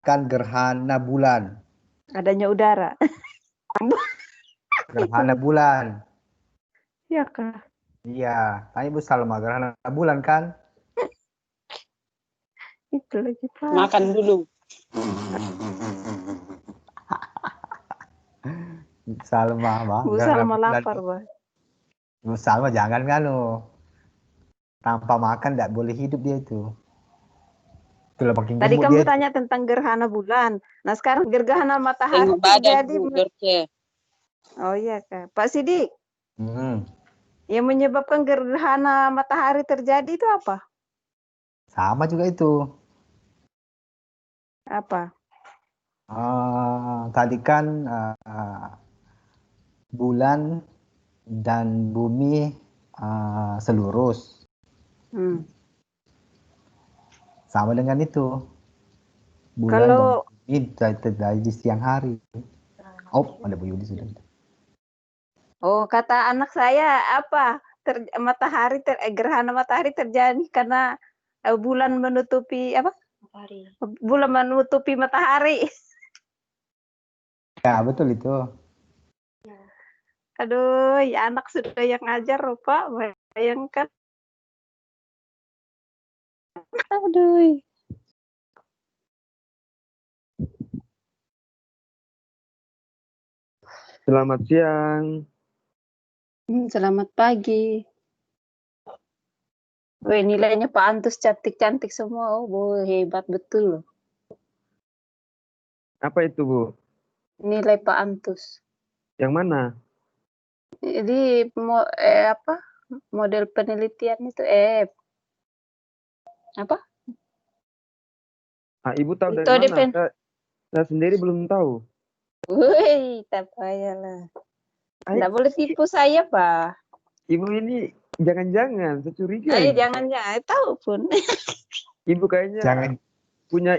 kan gerhana bulan. Adanya udara. Gerhana bulan. Iya kah? Iya, tanya Ibu Salma, gerhana bulan kan? Itu lagi Pak. Makan dulu. Salma, Bang. Bu Gerhana Salma bulan. lapar, Bang. Bu Salma jangan kan lo. Tanpa makan tidak boleh hidup dia itu. Itulah makin Tadi gemuk kamu dia. tanya tentang gerhana bulan. Nah sekarang gerhana matahari Tengok badan terjadi. Bu Dorce. Oh iya Kak. Pak Sidik, Hmm, yang menyebabkan gerhana matahari terjadi itu apa? sama juga itu. Apa? Tadi kan bulan dan bumi selurus. Hmm. Sama dengan itu. Bulan dan Kalau bumi terjadi di siang hari. Oh, ada Bu Yudi sudah. kata anak saya apa? Gerhana matahari terjadi karena bulan menutupi apa? Bulan menutupi matahari. Ya, betul itu. Aduh, ya anak sudah yang ngajar, Pak. Bayangkan. Aduh. Selamat siang. Selamat pagi. Wih, nilainya Pak Antus cantik-cantik semua. Oh, boy, hebat betul loh. Apa itu, Bu? Nilai Pak Antus. Yang mana? Jadi apa? Model penelitian itu apa? Ah, Ibu tahu dari Itu mana? Saya sendiri belum tahu. Wih, tak payahlah. Tidak boleh tipu saya, Pak. Ibu ini jangan-jangan, saya curiga. Jangan tahu pun. Ibu kayaknya Jangan, punya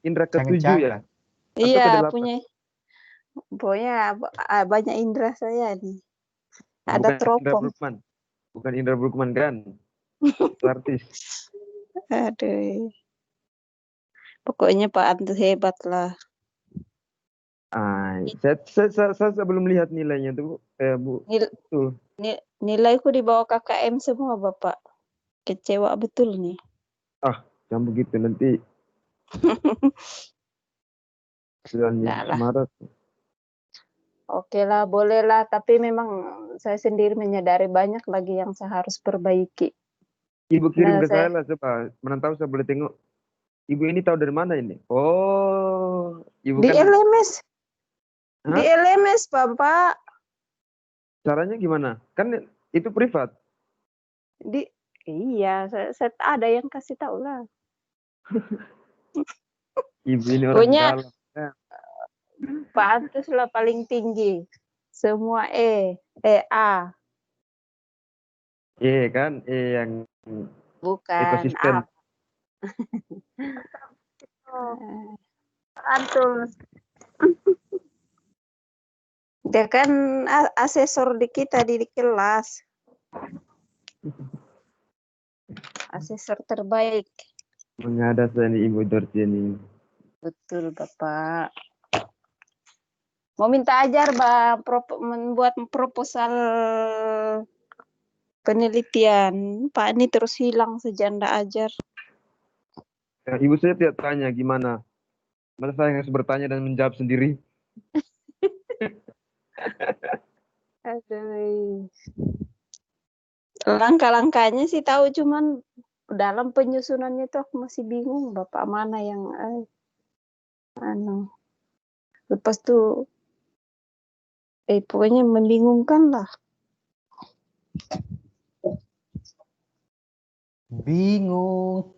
indra ketujuh ya? Atau Iya, kedelapan? punya. Pokoknya banyak indera saya nih. Bukan Ada Indra teropong. Bruggman. Bukan Indra Bruggman kan? Itu artis. Aduh. Pokoknya Pak Antus hebat lah. Saya belum lihat nilainya tuh, Bu. Tuh. Nilaiku di bawah KKM semua, Bapak. Kecewa betul nih. Jangan begitu nanti. Nggak lah. Maret. Oke lah, boleh lah. Tapi memang saya sendiri menyadari banyak lagi yang saya harus perbaiki. Ibu kirim Nah, ke saya lah, coba. Mana tahu saya boleh tengok. Ibu ini tahu dari mana ini? Oh, Ibu di kan LMS. Hah? Di LMS, Bapak. Caranya gimana? Kan itu privat. Iya, saya ada yang kasih tahu lah. Ibu ini orang Pokoknya dalam. Pak Antus lah paling tinggi. Semua A. Kan, yang Bukan ekosistem. Antus. Dia kan asesor di kita di kelas. Asesor terbaik. Mengada saya nih Ibu Dorce ini. Betul, Bapak. Mau minta ajar, Bang, membuat proposal penelitian. Pak ini terus hilang sejanda ajar. Ibu saya tidak tanya gimana. Masa saya harus bertanya dan menjawab sendiri? Aduh. Langkah-langkahnya sih tahu, cuman dalam penyusunannya tuh aku masih bingung, Bapak mana yang lepas tuh pokoknya membingungkan lah. Bingung.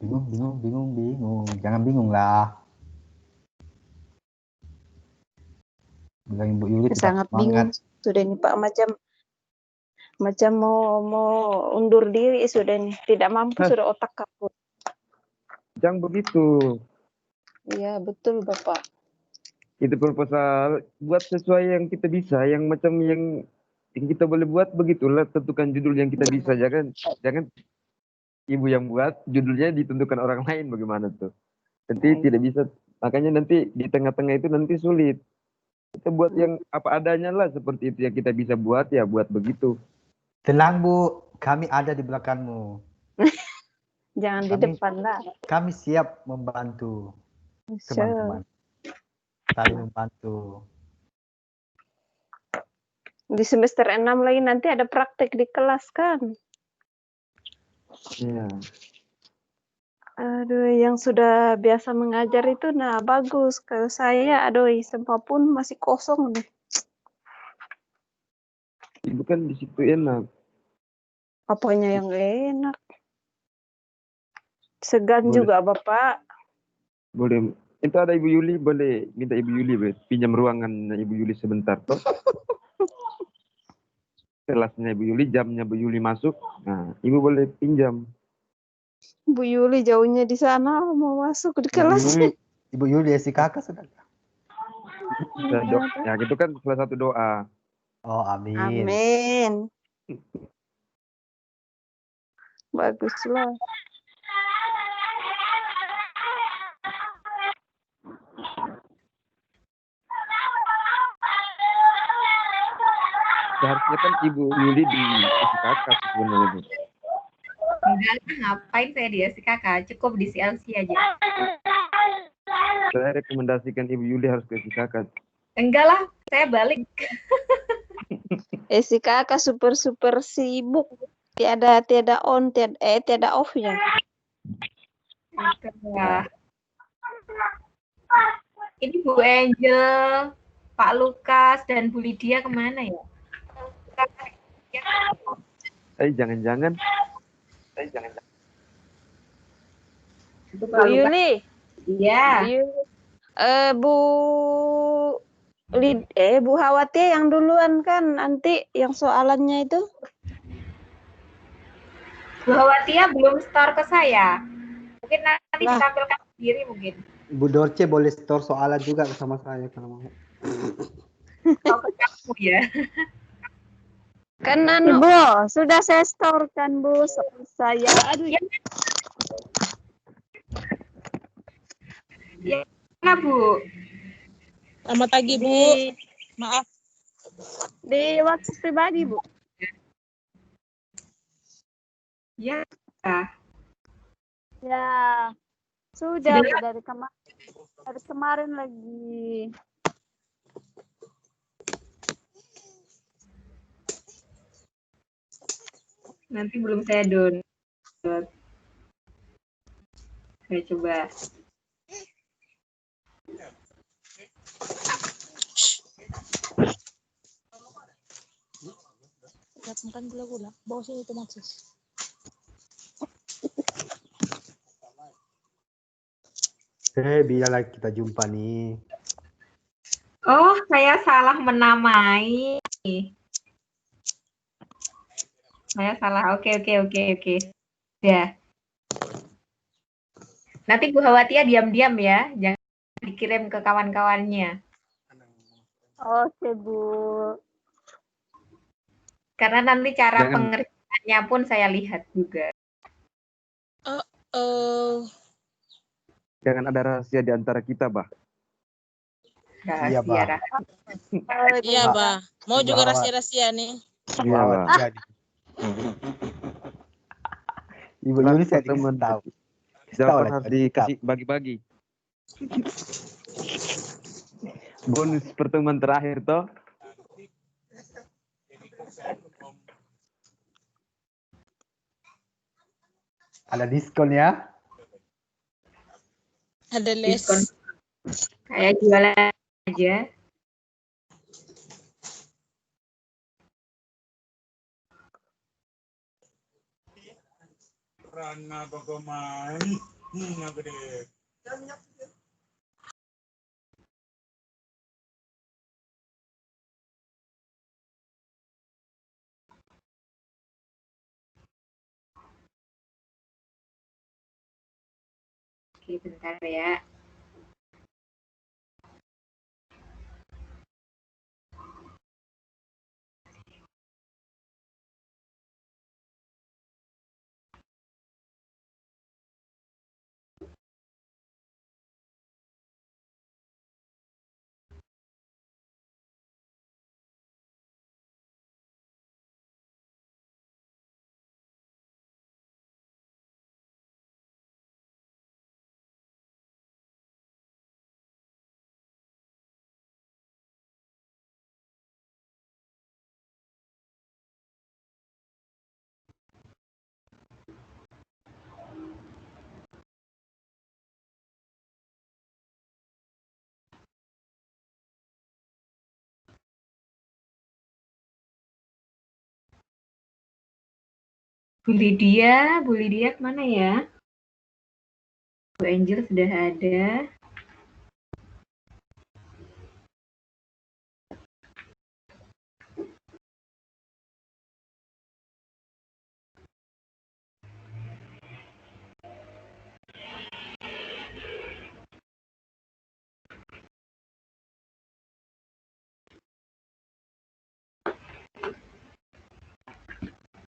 Jangan bingung lah. Bilangin Bu Yuli tetap Sangat bingung semangat. sudah ini Pak, macam mau undur diri sudah nih, tidak mampu sudah otak kaput. Jangan begitu. Iya betul Bapak. Itu proposal buat sesuai yang kita bisa, yang macam yang kita boleh buat, begitulah tentukan judul yang kita bisa. Jangan Ibu yang buat, judulnya ditentukan orang lain, bagaimana tuh. Nanti tidak bisa, makanya nanti di tengah-tengah itu nanti sulit. Kita buat yang apa adanya lah, seperti itu yang kita bisa buat ya buat begitu. Tenang Bu, kami ada di belakangmu. Jangan di Kami depan lah. kami siap membantu teman-teman. Saling membantu. Di semester 6 lagi nanti ada praktek di kelas kan. Iya. Aduh, yang sudah biasa mengajar itu, nah bagus. Kalau saya, aduh, semua pun masih kosong nih. Ibu kan di situ enak. Apanya yang enak? Segan Boleh. juga, Bapak. Boleh. Itu ada Ibu Yuli, boleh minta Ibu Yuli pinjam ruangan Ibu Yuli sebentar toh. Kelasnya Ibu Yuli, jamnya Ibu Yuli masuk. Nah, Ibu boleh pinjam. Bu Yuli jauhnya di sana, mau masuk di Ibu kelas. Yuli, Ibu Yuli SIKK sudah. Ya, itu kan salah satu doa. Oh, amin. Amin. Baguslah. Seharusnya kan Ibu Yuli di SKK sebenarnya, Bu. Enggak, ngapain saya di SKK, cukup di CLC aja. Saya rekomendasikan Ibu Yuli harus ke SKK. Enggak lah, saya balik. Si kakak super sibuk. Tiada on, tiada off ya. Wah. Ini Bu Angel, Pak Lukas, dan Bu Lydia kemana ya? Jangan-jangan. Bu Yuli. Iya. Bu Bu Hawati yang duluan kan nanti yang soalannya itu. Bu Hawatia belum store ke saya. Mungkin nanti Lah. ditampilkan sendiri mungkin. Bu Dorce boleh store soalan juga sama saya kalau mau. Tahu ke kamu ya. Kan Bu, sudah saya store kan Bu saya. Aduh ya. Ya, nah, Bu. Selamat pagi, Bu. Maaf. Di WhatsApp pribadi, Bu. Ya. Ya. Sudah Bu, dari kemarin lagi. Nanti belum saya download. Saya coba. Makan gula-gula. Bawa sini tomat sis. Biarlah kita jumpa nih. Oh, saya salah menamai. Saya salah. Oke. Ya. Nanti Bu Hawatia diam-diam ya. Jangan dikirim ke kawan-kawannya. Oke, Bu. Karena nanti cara pengerjaannya pun saya lihat juga. Jangan ada rahasia di antara kita, Bah. Iya, Bah. Iya, Bah. Mau juga rahasia-rahasia nih. Iya, Bah. Ibu Yuli saya dikasih tahu. Jawaban harus dikasih bagi-bagi. Bonus pertemuan terakhir toh. Ada diskon ya? Ada les. Diskon. Kayak jualan aja. Rana bagaimana? Gede. Oke, bentar ya. Bu Lydia kemana ya? Bu Angel sudah ada.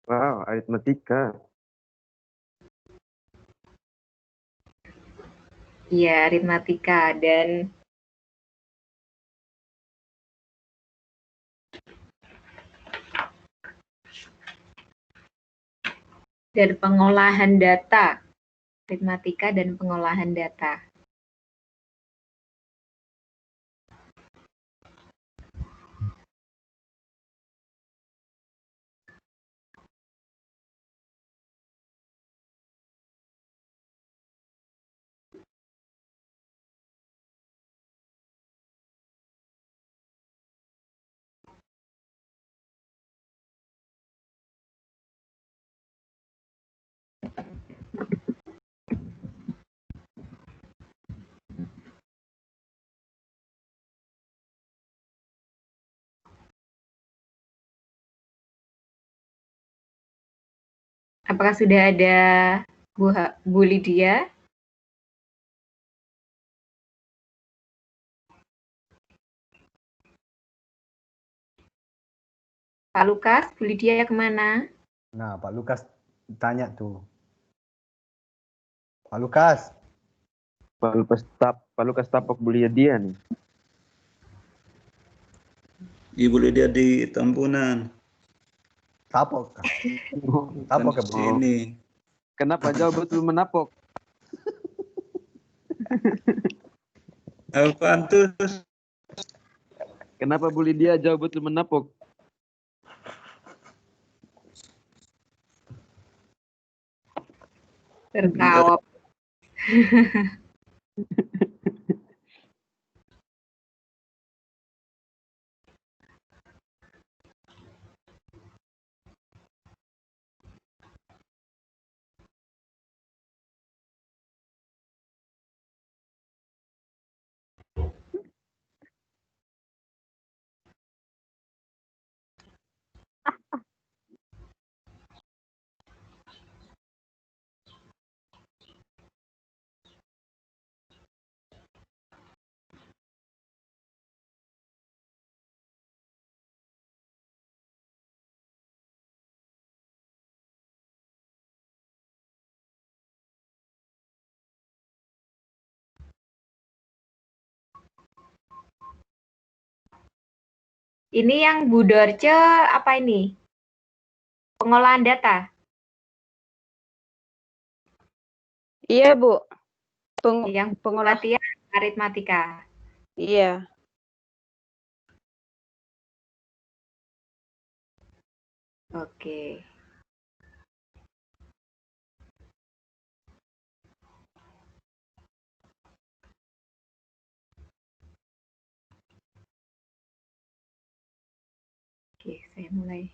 Wow, aritmatika. Iya, aritmatika dan pengolahan data. Aritmatika dan pengolahan data. Apakah sudah ada Bu Lydia? Pak Lukas, Bu Lydia kemana? Nah, Pak Lukas tanya tuh. Pak Lukas, Pak Lukas tapak bulia dia nih. Ibu Lydia di Tampunan. tapok kah? Tapok ke Bu? Sini. Kenapa jauh betul menapok? Apaan tuh? Kenapa Bu Lydia jauh betul menapok? Tertawa. Ini yang Bu Dorce apa ini? Pengolahan data? Iya, Bu. Yang Pengolah. latihan aritmatika. Iya. Oke. Oke, saya mulai.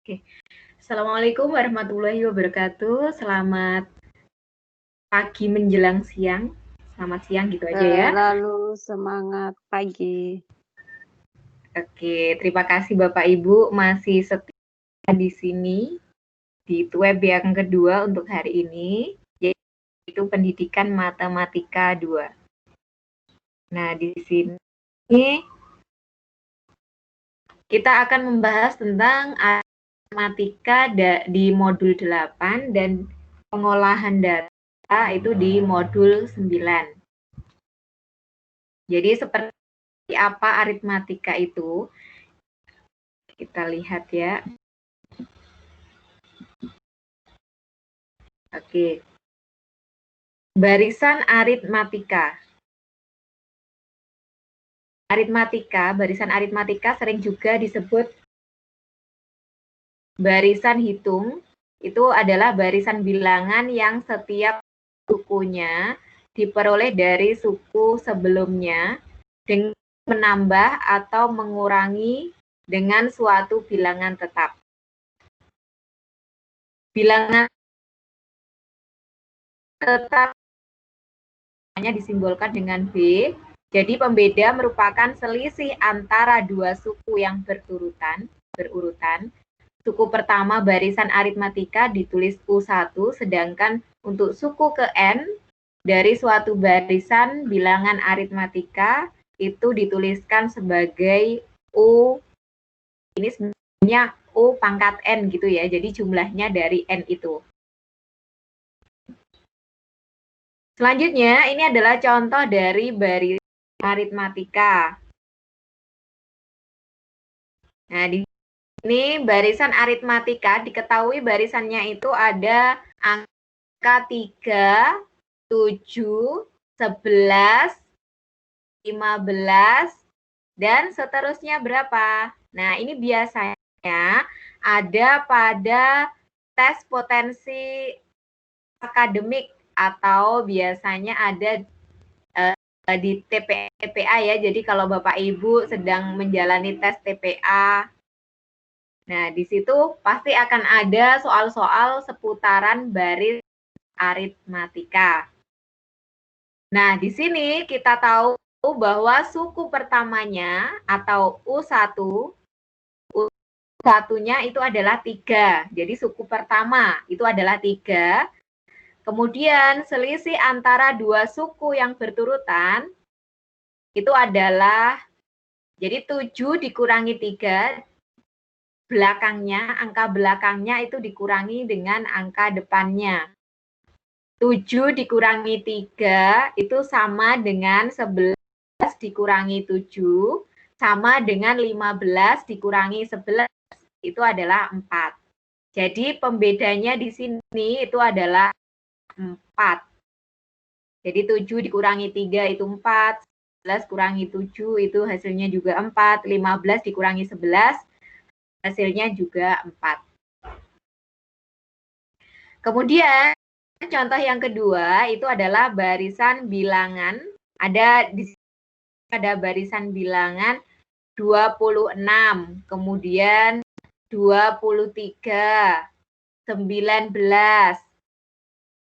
Oke. Assalamualaikum warahmatullahi wabarakatuh. Selamat pagi menjelang siang. Selamat siang gitu aja ya. Lalu semangat pagi. Oke, terima kasih Bapak Ibu masih setia di sini di web yang kedua untuk hari ini, yaitu Pendidikan Matematika 2. Nah, di sini kita akan membahas tentang matematika di modul 8 dan pengolahan data itu di modul 9. Jadi seperti apa aritmatika itu? Kita lihat ya. Oke. Barisan aritmatika. Barisan aritmatika sering juga disebut barisan hitung itu adalah barisan bilangan yang setiap sukunya diperoleh dari suku sebelumnya dengan menambah atau mengurangi dengan suatu bilangan tetap. Bilangan tetap hanya disimbolkan dengan B. Jadi pembeda merupakan selisih antara dua suku yang berurutan. Suku pertama barisan aritmatika ditulis U1, sedangkan untuk suku ke N dari suatu barisan bilangan aritmatika itu dituliskan sebagai U, ini sebenarnya U pangkat N gitu ya, jadi jumlahnya dari N itu. Selanjutnya, ini adalah contoh dari barisan aritmatika. Nah, di sini barisan aritmatika diketahui barisannya itu ada angka 3, 7, 11, 15, dan seterusnya berapa? Nah, ini biasanya ada pada tes potensi akademik atau biasanya ada di TPA ya. Jadi kalau Bapak Ibu sedang menjalani tes TPA, nah di situ pasti akan ada soal-soal seputaran baris aritmatika. Nah, di sini kita tahu bahwa suku pertamanya atau U1, U1-nya itu adalah 3. Jadi suku pertama itu adalah 3. Kemudian selisih antara dua suku yang berturutan itu adalah, jadi 7 dikurangi 3, belakangnya, angka belakangnya itu dikurangi dengan angka depannya. 7 dikurangi 3 itu sama dengan 11 dikurangi 7, sama dengan 15 dikurangi 11, itu adalah 4. Jadi pembedanya di sini itu adalah 4. Jadi 7 dikurangi 3 itu 4, 11 kurangi 7 itu hasilnya juga 4, 15 dikurangi 11 hasilnya juga 4. Kemudian contoh yang kedua itu adalah barisan bilangan. Ada di sini ada barisan bilangan 26, kemudian 23, 19,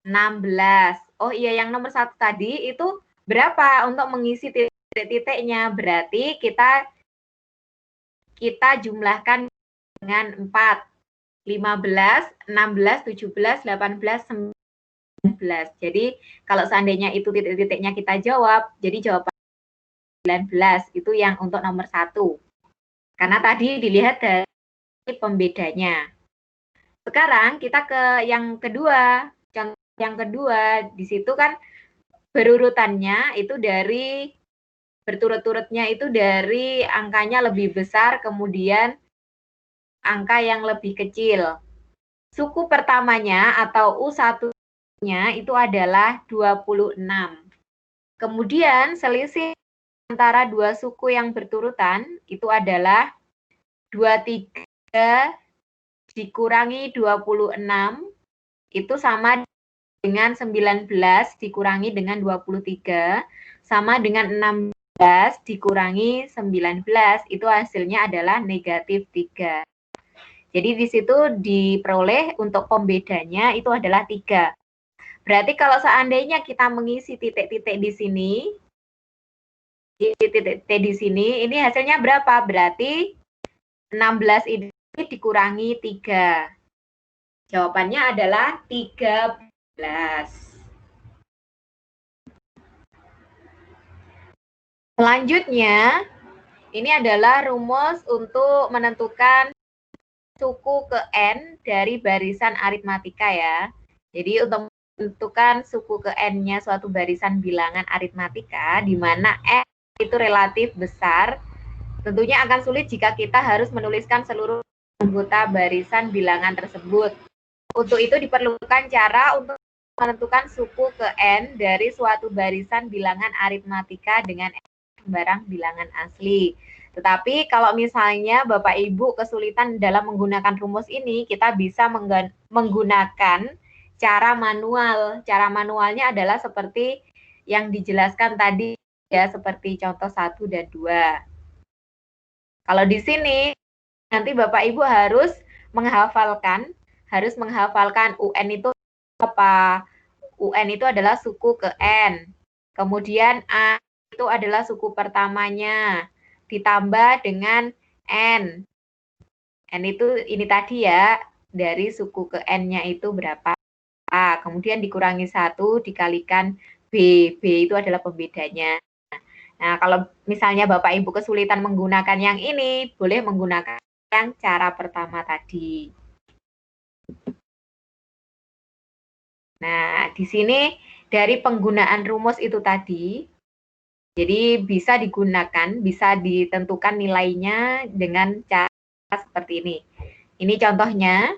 16. Oh iya, yang nomor 1 tadi itu berapa untuk mengisi titik-titiknya? Berarti kita jumlahkan dengan 4. 15, 16, 17, 18, 19. Jadi kalau seandainya itu titik-titiknya kita jawab, jadi jawaban 19 itu yang untuk nomor 1. Karena tadi dilihat dari pembedanya. Sekarang kita ke yang kedua. Contoh yang kedua, di situ kan berurutannya itu dari berturut-turutnya itu dari angkanya lebih besar, kemudian angka yang lebih kecil. Suku pertamanya atau U1-nya itu adalah 26. Kemudian selisih antara dua suku yang berturutan itu adalah 23 dikurangi 26 itu sama dengan 19 dikurangi dengan 23 sama dengan 16 dikurangi 19 itu hasilnya adalah negatif 3. Jadi di situ diperoleh untuk pembedanya itu adalah 3. Berarti kalau seandainya kita mengisi titik-titik di sini, titik-titik di sini, ini hasilnya berapa? Berarti 16 ini dikurangi 3. Jawabannya adalah 13. Selanjutnya, ini adalah rumus untuk menentukan suku ke N dari barisan aritmatika ya. Jadi untuk menentukan suku ke N-nya suatu barisan bilangan aritmatika, di mana N itu relatif besar, tentunya akan sulit jika kita harus menuliskan seluruh anggota barisan bilangan tersebut. Untuk itu diperlukan cara untuk menentukan suku ke N dari suatu barisan bilangan aritmatika dengan N sembarang bilangan asli. Tetapi kalau misalnya Bapak Ibu kesulitan dalam menggunakan rumus ini, kita bisa menggunakan cara manual. Cara manualnya adalah seperti yang dijelaskan tadi ya, seperti contoh 1 dan 2. Kalau di sini nanti Bapak Ibu harus menghafalkan UN itu apa? UN itu adalah suku ke N. Kemudian A itu adalah suku pertamanya ditambah dengan N. N itu ini tadi ya, dari suku ke N-nya itu berapa? A. Kemudian dikurangi 1 dikalikan B. B itu adalah pembedanya. Nah, kalau misalnya Bapak Ibu kesulitan menggunakan yang ini, boleh menggunakan yang cara pertama tadi. Nah, di sini dari penggunaan rumus itu tadi, jadi bisa digunakan, bisa ditentukan nilainya dengan cara seperti ini. Ini contohnya,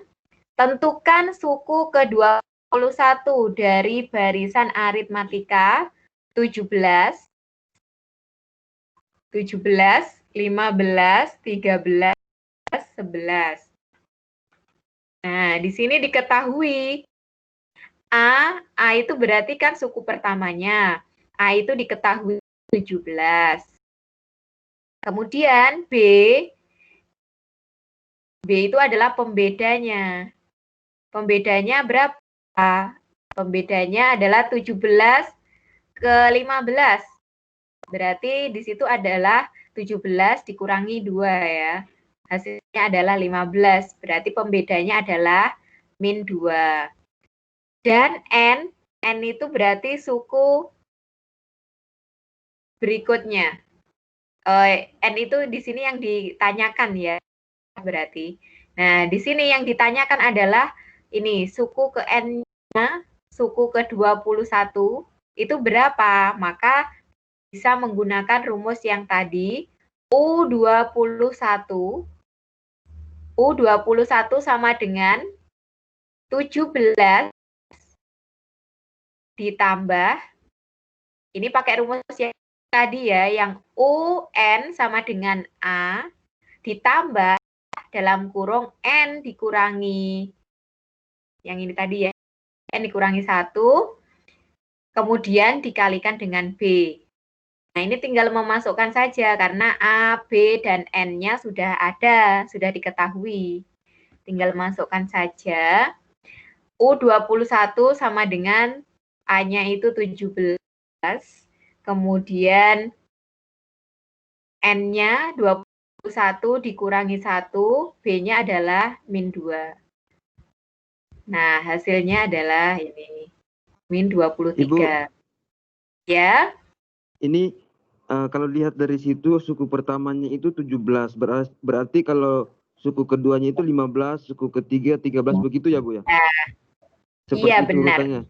tentukan suku ke-21 dari barisan aritmatika 17, 15, 13, 11. Nah, di sini diketahui A itu berarti kan suku pertamanya. A itu diketahui 17. Kemudian B itu adalah pembedanya. Pembedanya berapa? Pembedanya adalah 17 ke 15. Berarti di situ adalah 17 dikurangi 2 ya. Hasilnya adalah 15. Berarti pembedanya adalah min 2. Dan N itu berarti suku berikutnya. N itu di sini yang ditanyakan ya, berarti. Nah, di sini yang ditanyakan adalah ini, suku ke N-nya, suku ke-21, itu berapa? Maka bisa menggunakan rumus yang tadi, U21 sama dengan 17 ditambah, ini pakai rumus yang tadi ya, yang UN sama dengan A, ditambah dalam kurung N dikurangi, yang ini tadi ya, N dikurangi 1, kemudian dikalikan dengan B. Nah, ini tinggal memasukkan saja, karena A, B, dan N-nya sudah ada, sudah diketahui. Tinggal masukkan saja, U21 sama dengan A-nya itu 17, kemudian N-nya 21 dikurangi 1, B-nya adalah min 2. Nah, hasilnya adalah ini, min 23. Ibu, ya. Ini kalau lihat dari situ suku pertamanya itu 17. Berarti kalau suku keduanya itu 15, suku ketiga 13 begitu ya, Bu ya? Seperti Iya, itu benar. urutannya.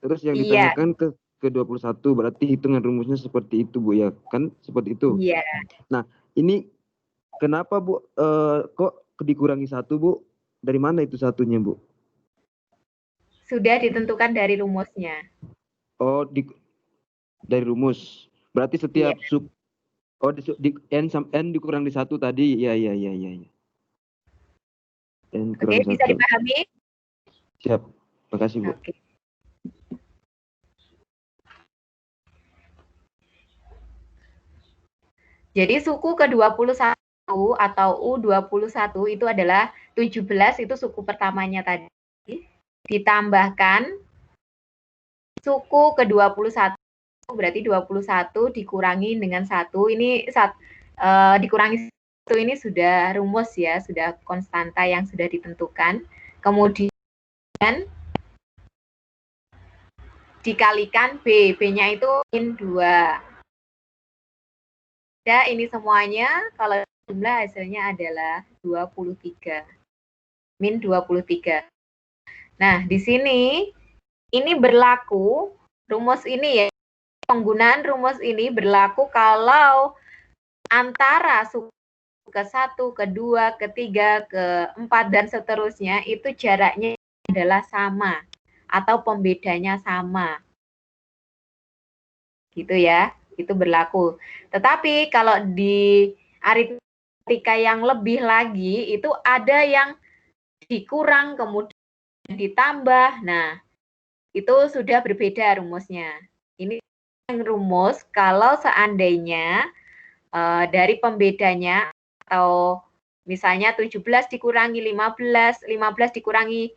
Terus yang Iya. ditanyakan ke-21, berarti hitungan rumusnya seperti itu, Bu ya? Kan seperti itu. Iya. Nah, ini kenapa, Bu, kok dikurangi 1, Bu? Dari mana itu satunya, Bu? Sudah ditentukan dari rumusnya. Oh, dari rumus. Berarti setiap N dikurang di 1 tadi. Iya. N kurang Oke, bisa 1. dipahami? Siap. Makasih, Bu. Oke. Jadi suku ke-21 atau U21 itu adalah 17 itu suku pertamanya tadi. Ditambahkan suku ke-21 berarti 21 dikurangi dengan 1. Ini dikurangi 1 ini sudah rumus ya, sudah konstanta yang sudah ditentukan. Kemudian dikalikan B. B-nya itu min 2. Ya, ini semuanya kalau jumlah hasilnya adalah 23. Min 23. Nah, di sini ini berlaku rumus ini ya. Penggunaan rumus ini berlaku kalau antara suku ke-1, ke-2, ke-3, ke-4 dan seterusnya itu jaraknya adalah sama atau pembedanya sama. Gitu ya. Itu berlaku. Tetapi kalau di aritmatika yang lebih lagi itu ada yang dikurang kemudian ditambah. Nah, itu sudah berbeda rumusnya. Ini rumus kalau seandainya dari pembedanya atau misalnya 17 dikurangi 15, 15 dikurangi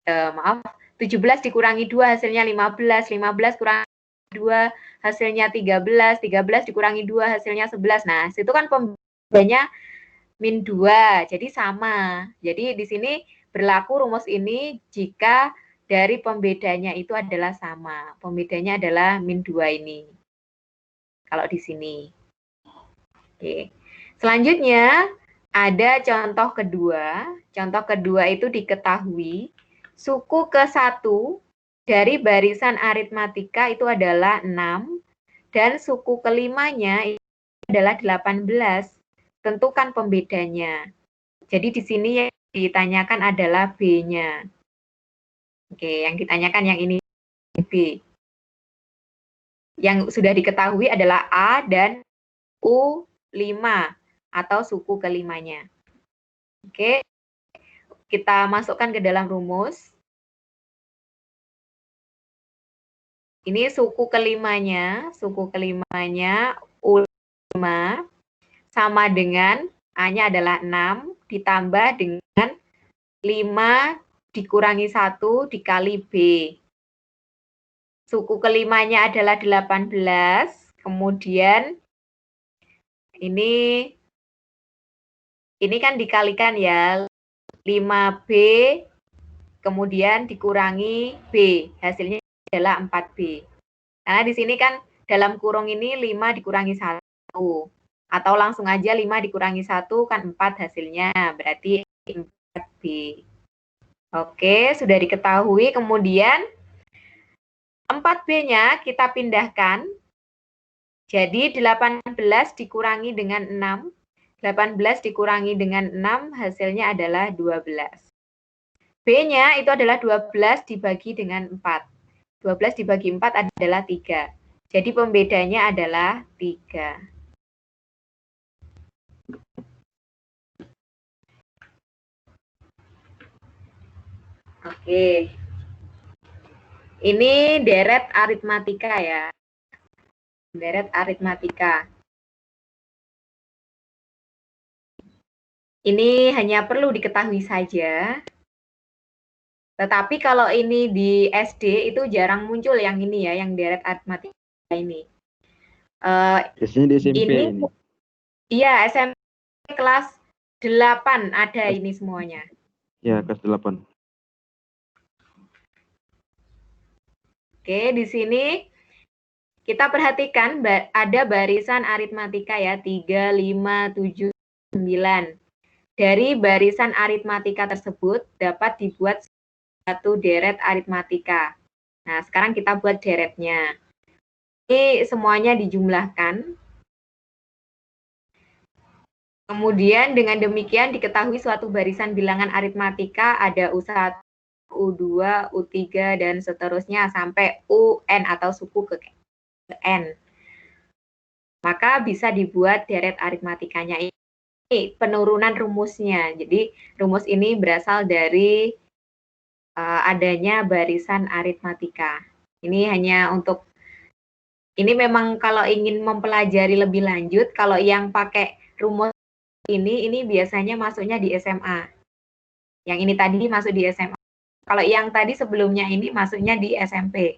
17 dikurangi 2 hasilnya 15, 15 kurangi 2 hasilnya 13, 13 dikurangi 2 hasilnya 11. Nah, itu kan pembedanya min 2, jadi sama. Jadi di sini berlaku rumus ini jika dari pembedanya itu adalah sama. Pembedanya adalah min 2 ini. Kalau di sini. Oke. Selanjutnya ada contoh kedua. Contoh kedua itu diketahui suku ke-1 dari barisan aritmatika itu adalah 6 dan suku kelimanya adalah 18. Tentukan pembedanya. Jadi di sini yang ditanyakan adalah B-nya. Oke, yang ditanyakan yang ini B. Yang sudah diketahui adalah A dan U5 atau suku kelimanya. Oke, kita masukkan ke dalam rumus. Ini suku kelimanya U5 sama dengan A-nya adalah 6 ditambah dengan 5 dikurangi 1 dikali B. Suku kelimanya adalah 18, kemudian ini kan dikalikan ya, 5B, kemudian dikurangi B, hasilnya adalah 4B. Nah, di sini kan dalam kurung ini 5 dikurangi 1, atau langsung aja 5 dikurangi 1 kan 4 hasilnya, berarti 4B. Oke, sudah diketahui, kemudian 4B-nya kita pindahkan, jadi 18 dikurangi dengan 6, 18 dikurangi dengan 6 hasilnya adalah 12. B-nya itu adalah 12 dibagi dengan 4. 12 dibagi 4 adalah 3. Jadi pembedanya adalah 3. Oke. Ini deret aritmatika ya. Deret aritmatika. Ini hanya perlu diketahui saja. Tetapi kalau ini di SD itu jarang muncul yang ini ya, yang deret aritmatika ini. Biasanya di SMP ini. Iya, SMP kelas 8 ada ini semuanya. Ya, kelas 8. Oke, di sini kita perhatikan ada barisan aritmatika ya, 3, 5, 7, 9. Dari barisan aritmatika tersebut dapat dibuat satu deret aritmatika. Nah, sekarang kita buat deretnya. Ini semuanya dijumlahkan. Kemudian dengan demikian diketahui suatu barisan bilangan aritmatika ada U1, U2, U3, dan seterusnya sampai UN atau suku ke N. Maka bisa dibuat deret aritmatikanya. Ini penurunan rumusnya. Jadi rumus ini berasal dari adanya barisan aritmatika. Ini hanya untuk, ini memang kalau ingin mempelajari lebih lanjut, kalau yang pakai rumus ini biasanya masuknya di SMA. Yang ini tadi masuk di SMA. Kalau yang tadi sebelumnya ini masuknya di SMP.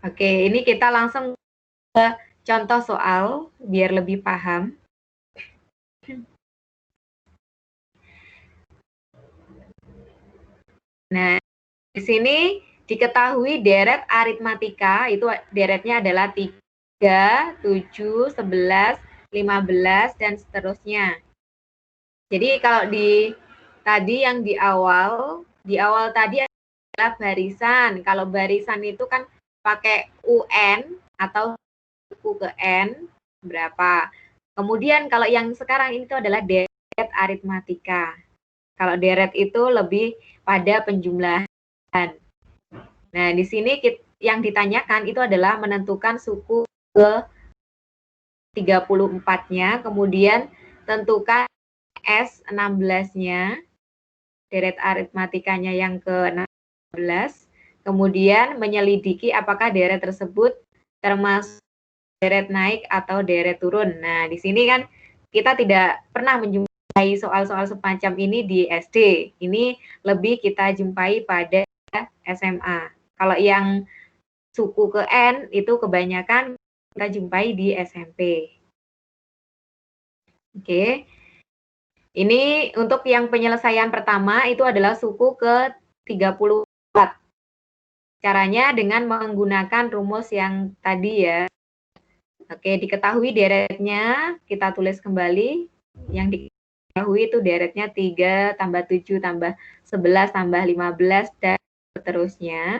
Oke, ini kita langsung ke contoh soal biar lebih paham. Nah, di sini diketahui deret aritmatika itu deretnya adalah 3, 7, 11, 15, dan seterusnya. Jadi kalau tadi yang di awal tadi adalah barisan. Kalau barisan itu kan pakai UN atau suku ke N berapa. Kemudian kalau yang sekarang ini itu adalah deret aritmatika. Kalau deret itu lebih pada penjumlahan. Nah, di sini yang ditanyakan itu adalah menentukan suku ke 34-nya, kemudian tentukan S16-nya, deret aritmatikanya yang ke-16, kemudian menyelidiki apakah deret tersebut termasuk deret naik atau deret turun. Nah, di sini kan kita tidak pernah menjumpai soal-soal semacam ini di SD. Ini lebih kita jumpai pada SMA. Kalau yang suku ke N itu kebanyakan kita jumpai di SMP. Oke. Ini untuk yang penyelesaian pertama itu adalah suku ke 34. Caranya dengan menggunakan rumus yang tadi ya. Oke, diketahui deretnya, kita tulis kembali. Yang diketahui itu deretnya 3 tambah 7 tambah 11 tambah 15 dan seterusnya.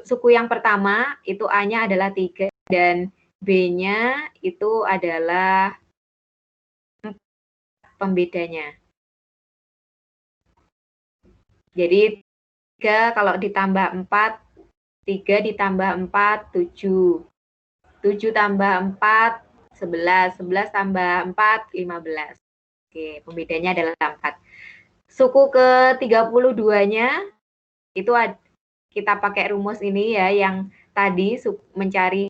Suku yang pertama itu A-nya adalah 3 dan B-nya itu adalah 4 pembedanya. Jadi 3 kalau ditambah 4, 3 ditambah 4, 7. 7 tambah 4, 11. 11 tambah 4, 15. Oke, pembedanya adalah 4. Suku ke-32-nya itu kita pakai rumus ini ya, yang tadi mencari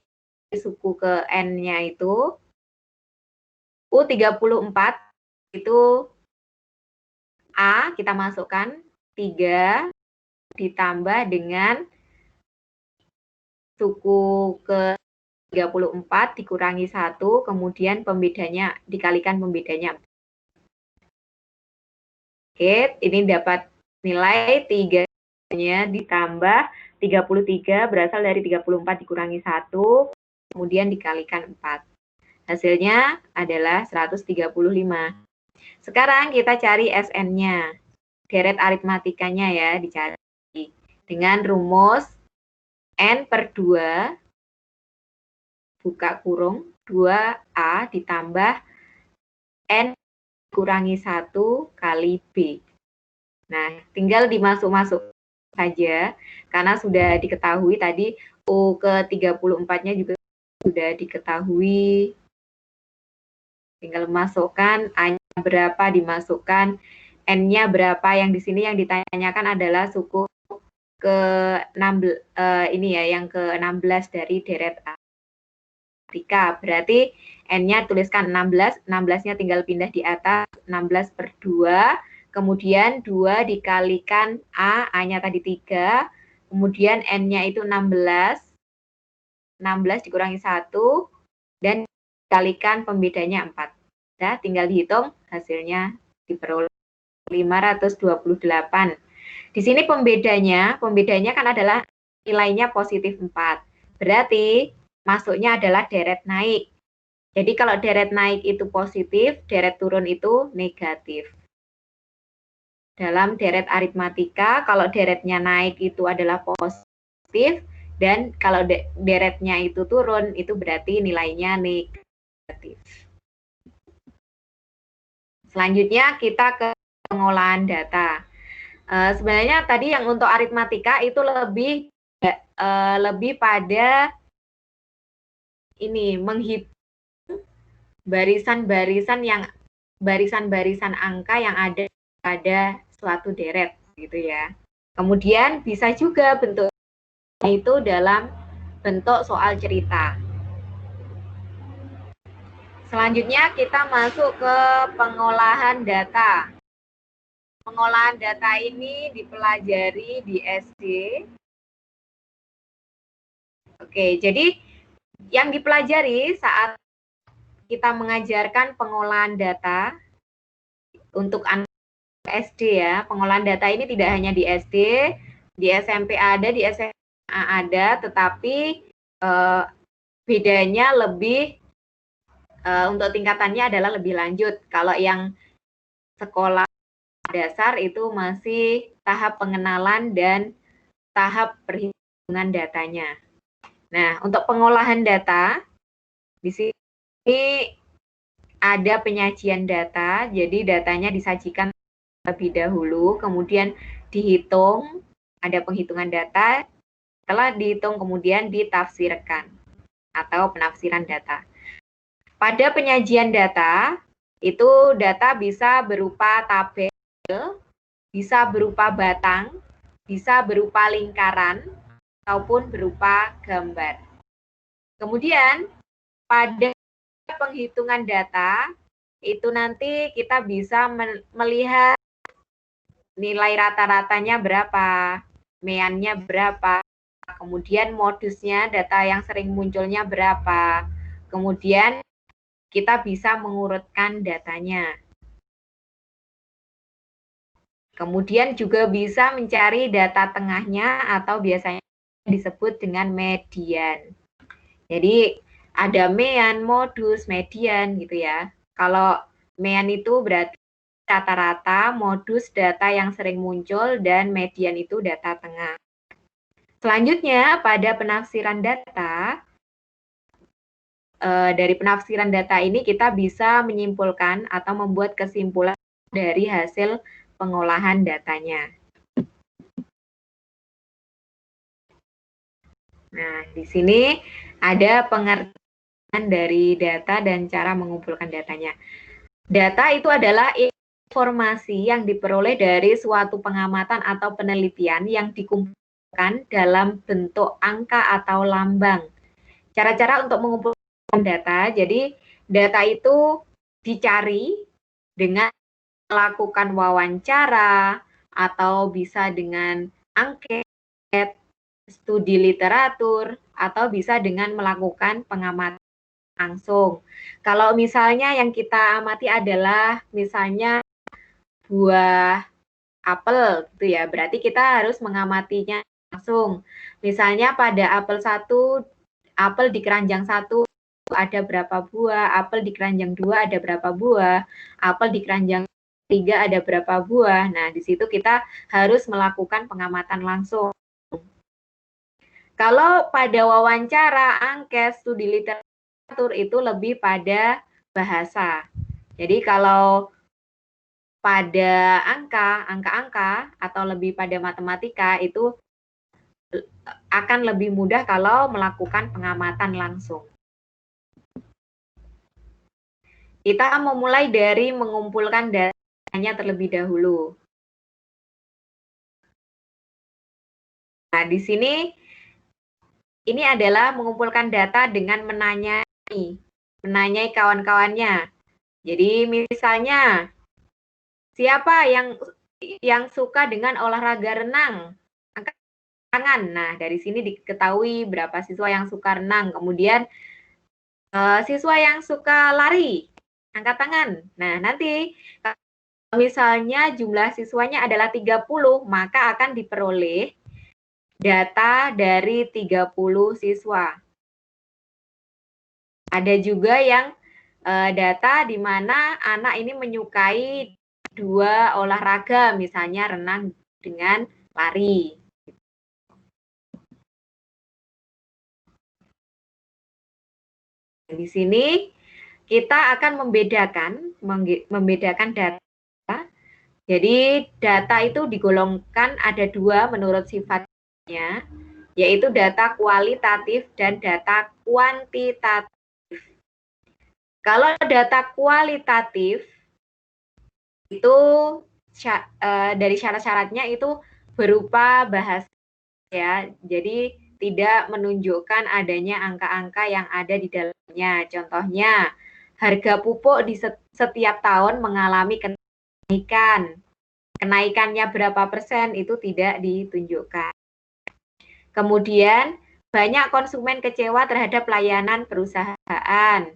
suku ke N-nya itu. U34 itu A, kita masukkan 3 ditambah dengan suku ke 34 dikurangi 1, kemudian pembedanya dikalikan pembedanya. Oke, ini dapat nilai 3-nya ditambah 33 berasal dari 34 dikurangi 1, kemudian dikalikan 4. Hasilnya adalah 135. Sekarang kita cari SN-nya. Deret aritmatikanya ya dicari. Dengan rumus N per 2 buka kurung 2A ditambah N kurangi 1 kali B. Nah, tinggal dimasuk-masuk saja, karena sudah diketahui tadi U ke 34-nya juga sudah diketahui. Tinggal masukkan A-nya berapa dimasukkan, N-nya berapa, yang di sini yang ditanyakan adalah suku ke-16, ini ya, yang ke-16 dari deret A. Berarti N-nya tuliskan 16, 16-nya tinggal pindah di atas, 16 per 2, kemudian 2 dikalikan A, A-nya tadi 3, kemudian N-nya itu 16, 16 dikurangi 1, dan dikalikan pembedanya 4. Nah, tinggal dihitung, hasilnya diperoleh 528. Di sini pembedanya kan adalah nilainya positif 4. Berarti masuknya adalah deret naik. Jadi kalau deret naik itu positif, deret turun itu negatif. Dalam deret aritmatika, kalau deretnya naik itu adalah positif, dan kalau deretnya itu turun, itu berarti nilainya negatif. Selanjutnya kita ke pengolahan data. Sebenarnya tadi yang untuk aritmatika itu lebih pada ini menghitung barisan-barisan angka yang ada pada suatu deret gitu ya. Kemudian bisa juga bentuknya itu dalam bentuk soal cerita. Selanjutnya kita masuk ke pengolahan data. Pengolahan data ini dipelajari di SD. Oke, jadi yang dipelajari saat kita mengajarkan pengolahan data untuk anak SD ya, pengolahan data ini tidak hanya di SD, di SMP ada, di SMA ada, tetapi bedanya lebih untuk tingkatannya adalah lebih lanjut. Kalau yang sekolah dasar itu masih tahap pengenalan dan tahap perhitungan datanya. Nah, untuk pengolahan data, di sini ada penyajian data, jadi datanya disajikan terlebih dahulu, kemudian dihitung, ada penghitungan data, Setelah dihitung kemudian ditafsirkan atau penafsiran data. Pada penyajian data, itu data bisa berupa tabel, bisa berupa batang, bisa berupa lingkaran, ataupun berupa gambar. Kemudian, pada penghitungan data, itu nanti kita bisa melihat nilai rata-ratanya berapa, meannya berapa, kemudian modusnya, data yang sering munculnya berapa, kemudian kita bisa mengurutkan datanya. Kemudian juga bisa mencari data tengahnya atau biasanya disebut dengan median. Jadi ada mean, modus, median gitu ya. Kalau mean itu berarti rata-rata, modus data yang sering muncul, dan median itu data tengah. Selanjutnya pada penafsiran data, dari penafsiran data ini kita bisa menyimpulkan atau membuat kesimpulan dari hasil pengolahan datanya. Nah, di sini ada pengertian dari data dan cara mengumpulkan datanya. Data itu adalah informasi yang diperoleh dari suatu pengamatan atau penelitian yang dikumpulkan dalam bentuk angka atau lambang. Cara-cara untuk mengumpulkan data, jadi data itu dicari dengan melakukan wawancara atau bisa dengan angket, studi literatur, atau bisa dengan melakukan pengamatan langsung. Kalau misalnya yang kita amati adalah misalnya buah apel gitu ya, berarti kita harus mengamatinya langsung. Misalnya pada apel 1, apel di keranjang 1 ada berapa buah, apel di keranjang 2 ada berapa buah, apel di keranjang 3 ada berapa buah. Nah, di situ kita harus melakukan pengamatan langsung. Kalau pada wawancara, angket, studi literatur itu lebih pada bahasa. Jadi kalau pada angka-angka atau lebih pada matematika itu akan lebih mudah kalau melakukan pengamatan langsung. Kita memulai dari mengumpulkan datanya terlebih dahulu. Nah, di sini ini adalah mengumpulkan data dengan menanyai kawan-kawannya. Jadi misalnya, siapa yang suka dengan olahraga renang? Angkat tangan. Nah, dari sini diketahui berapa siswa yang suka renang. Kemudian siswa yang suka lari, angkat tangan. Nah, nanti kalau misalnya jumlah siswanya adalah 30, maka akan diperoleh data dari 30 siswa. Ada juga yang data di mana anak ini menyukai 2 olahraga, misalnya renang dengan lari. Di sini kita akan membedakan data. Jadi data itu digolongkan ada 2 menurut sifatnya, yaitu data kualitatif dan data kuantitatif. Kalau data kualitatif itu dari syarat-syaratnya itu berupa bahasa ya, jadi tidak menunjukkan adanya angka-angka yang ada di dalamnya. Contohnya, harga pupuk di setiap tahun mengalami kenaikan. Kenaikannya berapa persen itu tidak ditunjukkan. Kemudian, banyak konsumen kecewa terhadap layanan perusahaan.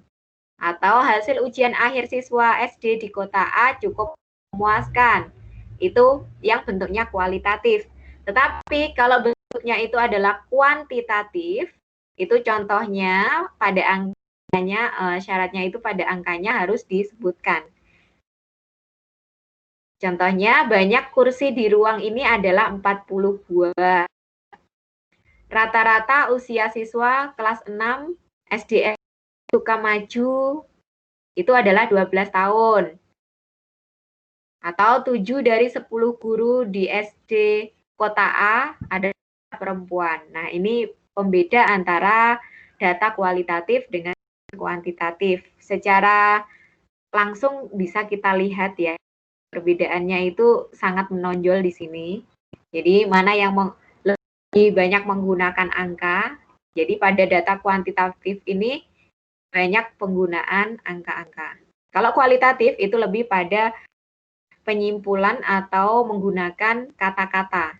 Atau hasil ujian akhir siswa SD di kota A cukup memuaskan. Itu yang bentuknya kualitatif. Tetapi kalau bentuknya itu adalah kuantitatif, itu contohnya pada angkanya, syaratnya itu pada angkanya harus disebutkan. Contohnya, banyak kursi di ruang ini adalah 40 buah. Rata-rata usia siswa kelas 6 SDN Sukamaju itu adalah 12 tahun. Atau 7 dari 10 guru di SD Kota A ada perempuan. Nah, ini pembeda antara data kualitatif dengan kuantitatif. Secara langsung bisa kita lihat ya, perbedaannya itu sangat menonjol di sini. Jadi mana yang lebih banyak menggunakan angka. Jadi pada data kuantitatif ini banyak penggunaan angka-angka. Kalau kualitatif itu lebih pada penyimpulan atau menggunakan kata-kata.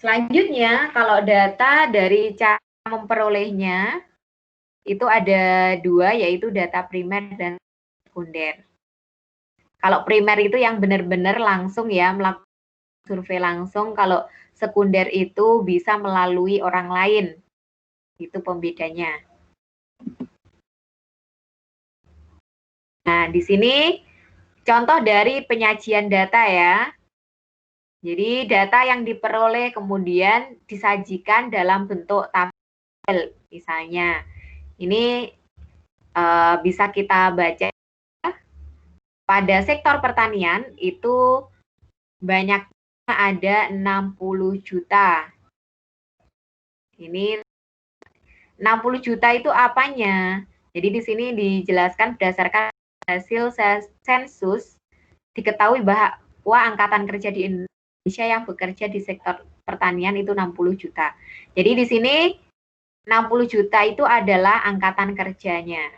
Selanjutnya, kalau data dari cara memperolehnya, itu ada dua, yaitu data primer dan sekunder. Kalau primer itu yang benar-benar langsung ya, melakukan survei langsung. Kalau sekunder itu bisa melalui orang lain. Itu pembedanya. Nah, di sini contoh dari penyajian data ya. Jadi data yang diperoleh kemudian disajikan dalam bentuk tabel. Misalnya, ini bisa kita baca pada sektor pertanian itu banyaknya ada 60 juta. Ini 60 juta itu apanya? Jadi di sini dijelaskan berdasarkan hasil sensus diketahui bahwa angkatan kerja di Indonesia yang bekerja di sektor pertanian itu 60 juta. Jadi di sini 60 juta itu adalah angkatan kerjanya.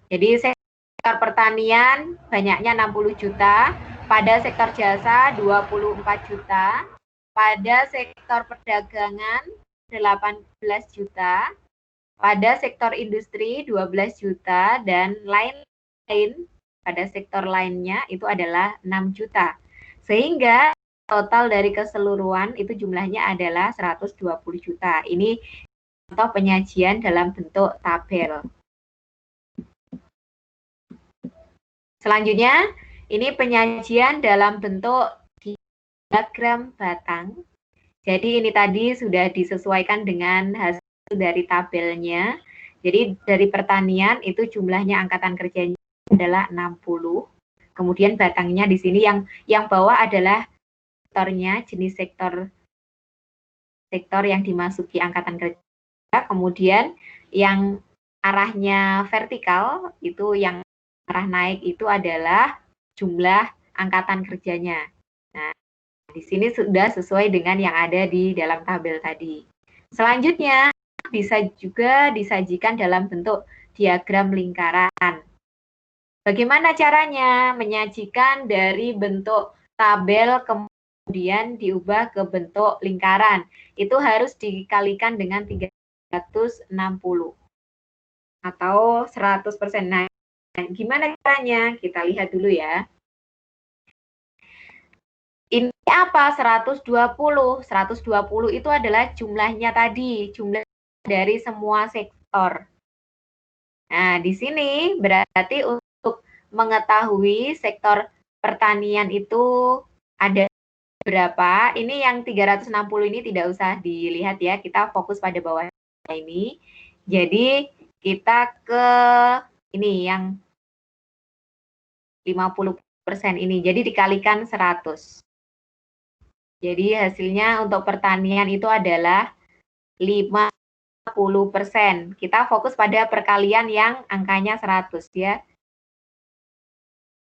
Jadi sektor pertanian banyaknya 60 juta, pada sektor jasa 24 juta, pada sektor perdagangan 18 juta, pada sektor industri 12 juta, dan lain-lain pada sektor lainnya itu adalah 6 juta. Sehingga total dari keseluruhan itu jumlahnya adalah 120 juta. Ini contoh penyajian dalam bentuk tabel. Selanjutnya, ini penyajian dalam bentuk diagram batang. Jadi ini tadi sudah disesuaikan dengan hasil dari tabelnya. Jadi dari pertanian itu jumlahnya angkatan kerjanya adalah 60. Kemudian batangnya di sini yang bawah adalah sektornya, jenis sektor yang dimasuki angkatan kerja. Kemudian yang arahnya vertikal itu yang arah naik itu adalah jumlah angkatan kerjanya. Nah, di sini sudah sesuai dengan yang ada di dalam tabel tadi. Selanjutnya bisa juga disajikan dalam bentuk diagram lingkaran. Bagaimana caranya menyajikan dari bentuk tabel kemudian diubah ke bentuk lingkaran? Itu harus dikalikan dengan 360 atau 100%. Nah, gimana caranya? Kita lihat dulu ya. Ini apa? 120. 120 itu adalah jumlahnya tadi, jumlah dari semua sektor. Nah, di sini berarti untuk mengetahui sektor pertanian itu ada berapa, ini yang 360 ini tidak usah dilihat ya, kita fokus pada bawah ini. Jadi kita ke ini yang 50% ini, jadi dikalikan 100. Jadi hasilnya untuk pertanian itu adalah 50%. Kita fokus pada perkalian yang angkanya 100 ya.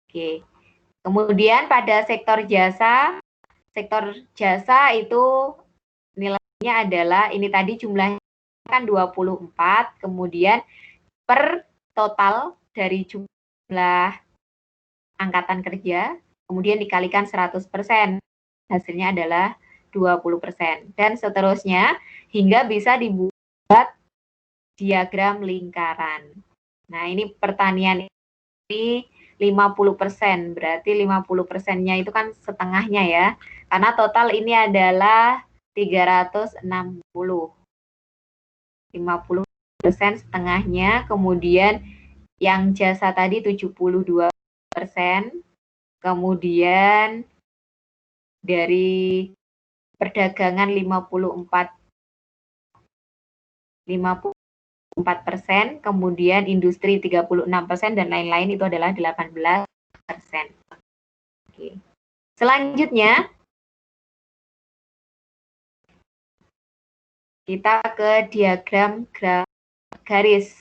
Oke. Kemudian pada sektor jasa itu nilainya adalah ini tadi jumlahnya kan 24, kemudian per total dari jumlah angkatan kerja, kemudian dikalikan 100%. Hasilnya adalah 20%. Dan seterusnya hingga bisa dibuat diagram lingkaran. Nah, ini pertanian ini 50%, berarti 50%-nya itu kan setengahnya ya. Karena total ini adalah 360. 50% setengahnya, kemudian yang jasa tadi 72%, kemudian dari perdagangan 54%, kemudian industri 36%, dan lain-lain itu adalah 18%. Oke. Selanjutnya, kita ke diagram garis.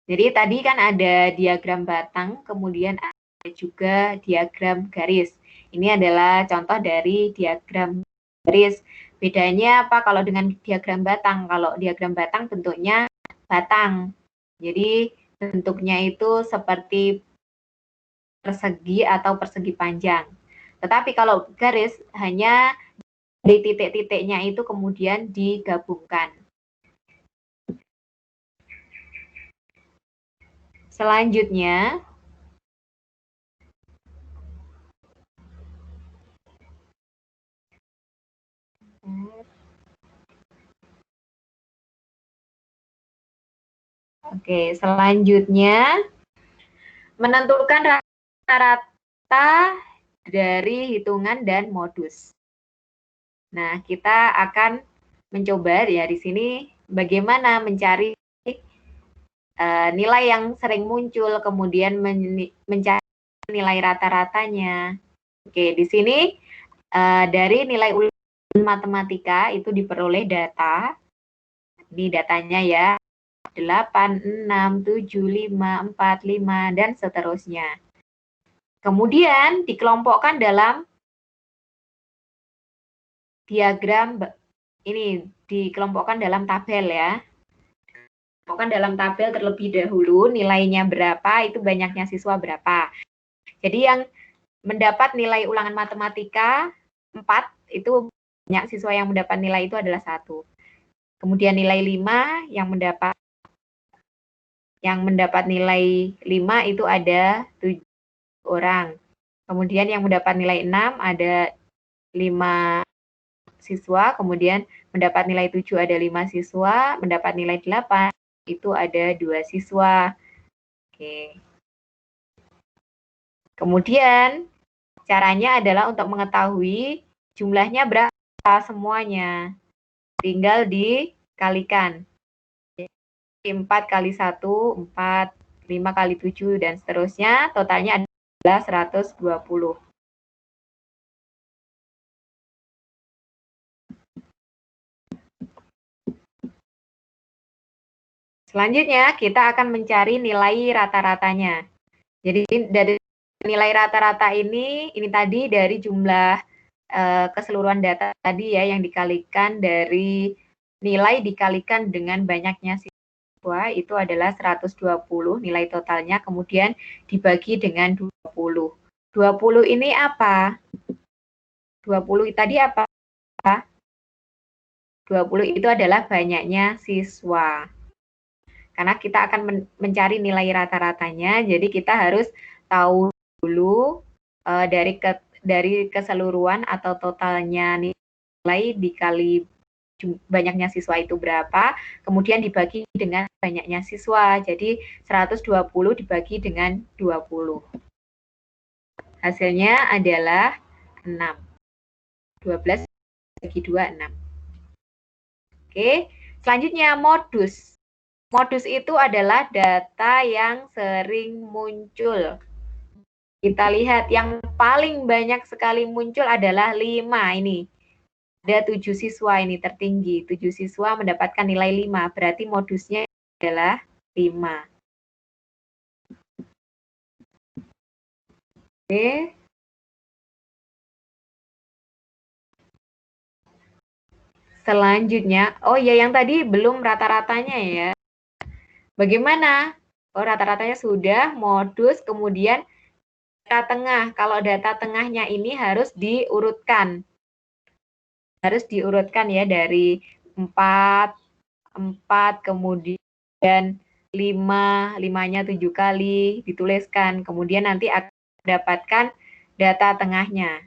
Jadi tadi kan ada diagram batang, kemudian ada juga diagram garis. Ini adalah contoh dari diagram garis. Bedanya apa kalau dengan diagram batang? Kalau diagram batang bentuknya batang. Jadi bentuknya itu seperti persegi atau persegi panjang. Tetapi kalau garis hanya dari titik-titiknya itu kemudian digabungkan. Selanjutnya, menentukan rata-rata dari hitungan dan modus. Nah, kita akan mencoba ya di sini bagaimana mencari nilai yang sering muncul, kemudian mencari nilai rata-ratanya. Oke, di sini dari nilai ulangan matematika itu diperoleh data. Ini datanya ya, 8, 6, 7, 5, 4, 5, dan seterusnya. Kemudian dikelompokkan dalam diagram ini, dikelompokkan dalam tabel ya. Dikelompokkan dalam tabel terlebih dahulu, nilainya berapa, itu banyaknya siswa berapa. Jadi yang mendapat nilai ulangan matematika 4, itu banyak siswa yang mendapat nilai itu adalah 1. Kemudian nilai 5 yang mendapat nilai 5 itu ada 7 orang. Kemudian yang mendapat nilai 6 ada 5 siswa, kemudian mendapat nilai 7 ada 5 siswa, mendapat nilai 8 itu ada 2 siswa. Oke. Kemudian caranya adalah untuk mengetahui jumlahnya berapa semuanya. Tinggal dikalikan. 4 kali 1, 4, 5 kali 7, dan seterusnya. Totalnya adalah 120. Selanjutnya, kita akan mencari nilai rata-ratanya. Jadi, dari nilai rata-rata ini tadi dari jumlah keseluruhan data tadi ya, yang dikalikan dari nilai dikalikan dengan banyaknya siswa, itu adalah 120 nilai totalnya, kemudian dibagi dengan 20. 20 ini apa? 20 tadi apa? 20 itu adalah banyaknya siswa. Karena kita akan mencari nilai rata-ratanya, jadi kita harus tahu dulu dari keseluruhan atau totalnya nilai dikali banyaknya siswa itu berapa, kemudian dibagi dengan banyaknya siswa. Jadi 120 dibagi dengan 20. Hasilnya adalah 6. 12 bagi 2, 6. Oke, selanjutnya modus. Modus itu adalah data yang sering muncul. Kita lihat yang paling banyak sekali muncul adalah 5 ini. Ada 7 siswa ini tertinggi. 7 siswa mendapatkan nilai 5. Berarti modusnya adalah 5. Oke. Selanjutnya, oh ya yang tadi belum rata-ratanya ya. Bagaimana? Oh, rata-ratanya sudah, modus, kemudian data tengah. Kalau data tengahnya ini harus diurutkan. Harus diurutkan ya dari 4, kemudian 5, 5-nya 7 kali dituliskan. Kemudian nanti akan mendapatkan data tengahnya.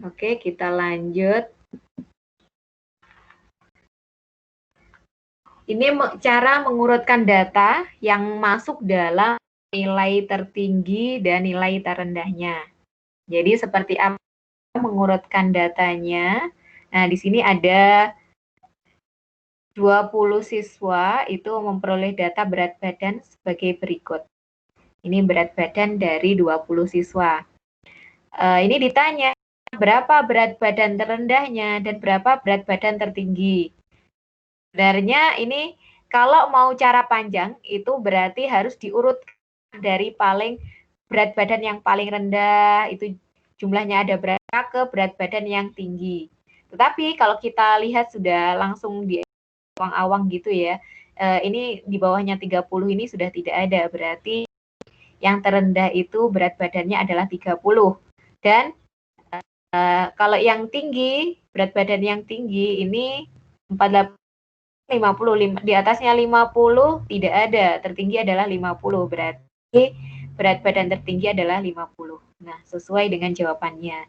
Oke, kita lanjut. Ini cara mengurutkan data yang masuk dalam nilai tertinggi dan nilai terendahnya. Jadi seperti apa mengurutkan datanya? Nah, di sini ada 20 siswa itu memperoleh data berat badan sebagai berikut. Ini berat badan dari 20 siswa. Ini ditanya berapa berat badan terendahnya dan berapa berat badan tertinggi. Sebenarnya ini kalau mau cara panjang itu berarti harus diurut dari paling berat badan yang paling rendah itu jumlahnya ada berapa ke berat badan yang tinggi. Tetapi kalau kita lihat sudah langsung di awang-awang gitu ya, ini di bawahnya 30 ini sudah tidak ada, berarti yang terendah itu berat badannya adalah 30. Dan kalau yang tinggi, berat badan yang tinggi ini 48, 50, di atasnya 50 tidak ada, tertinggi adalah 50, berarti berat badan tertinggi adalah 50. Nah, sesuai dengan jawabannya.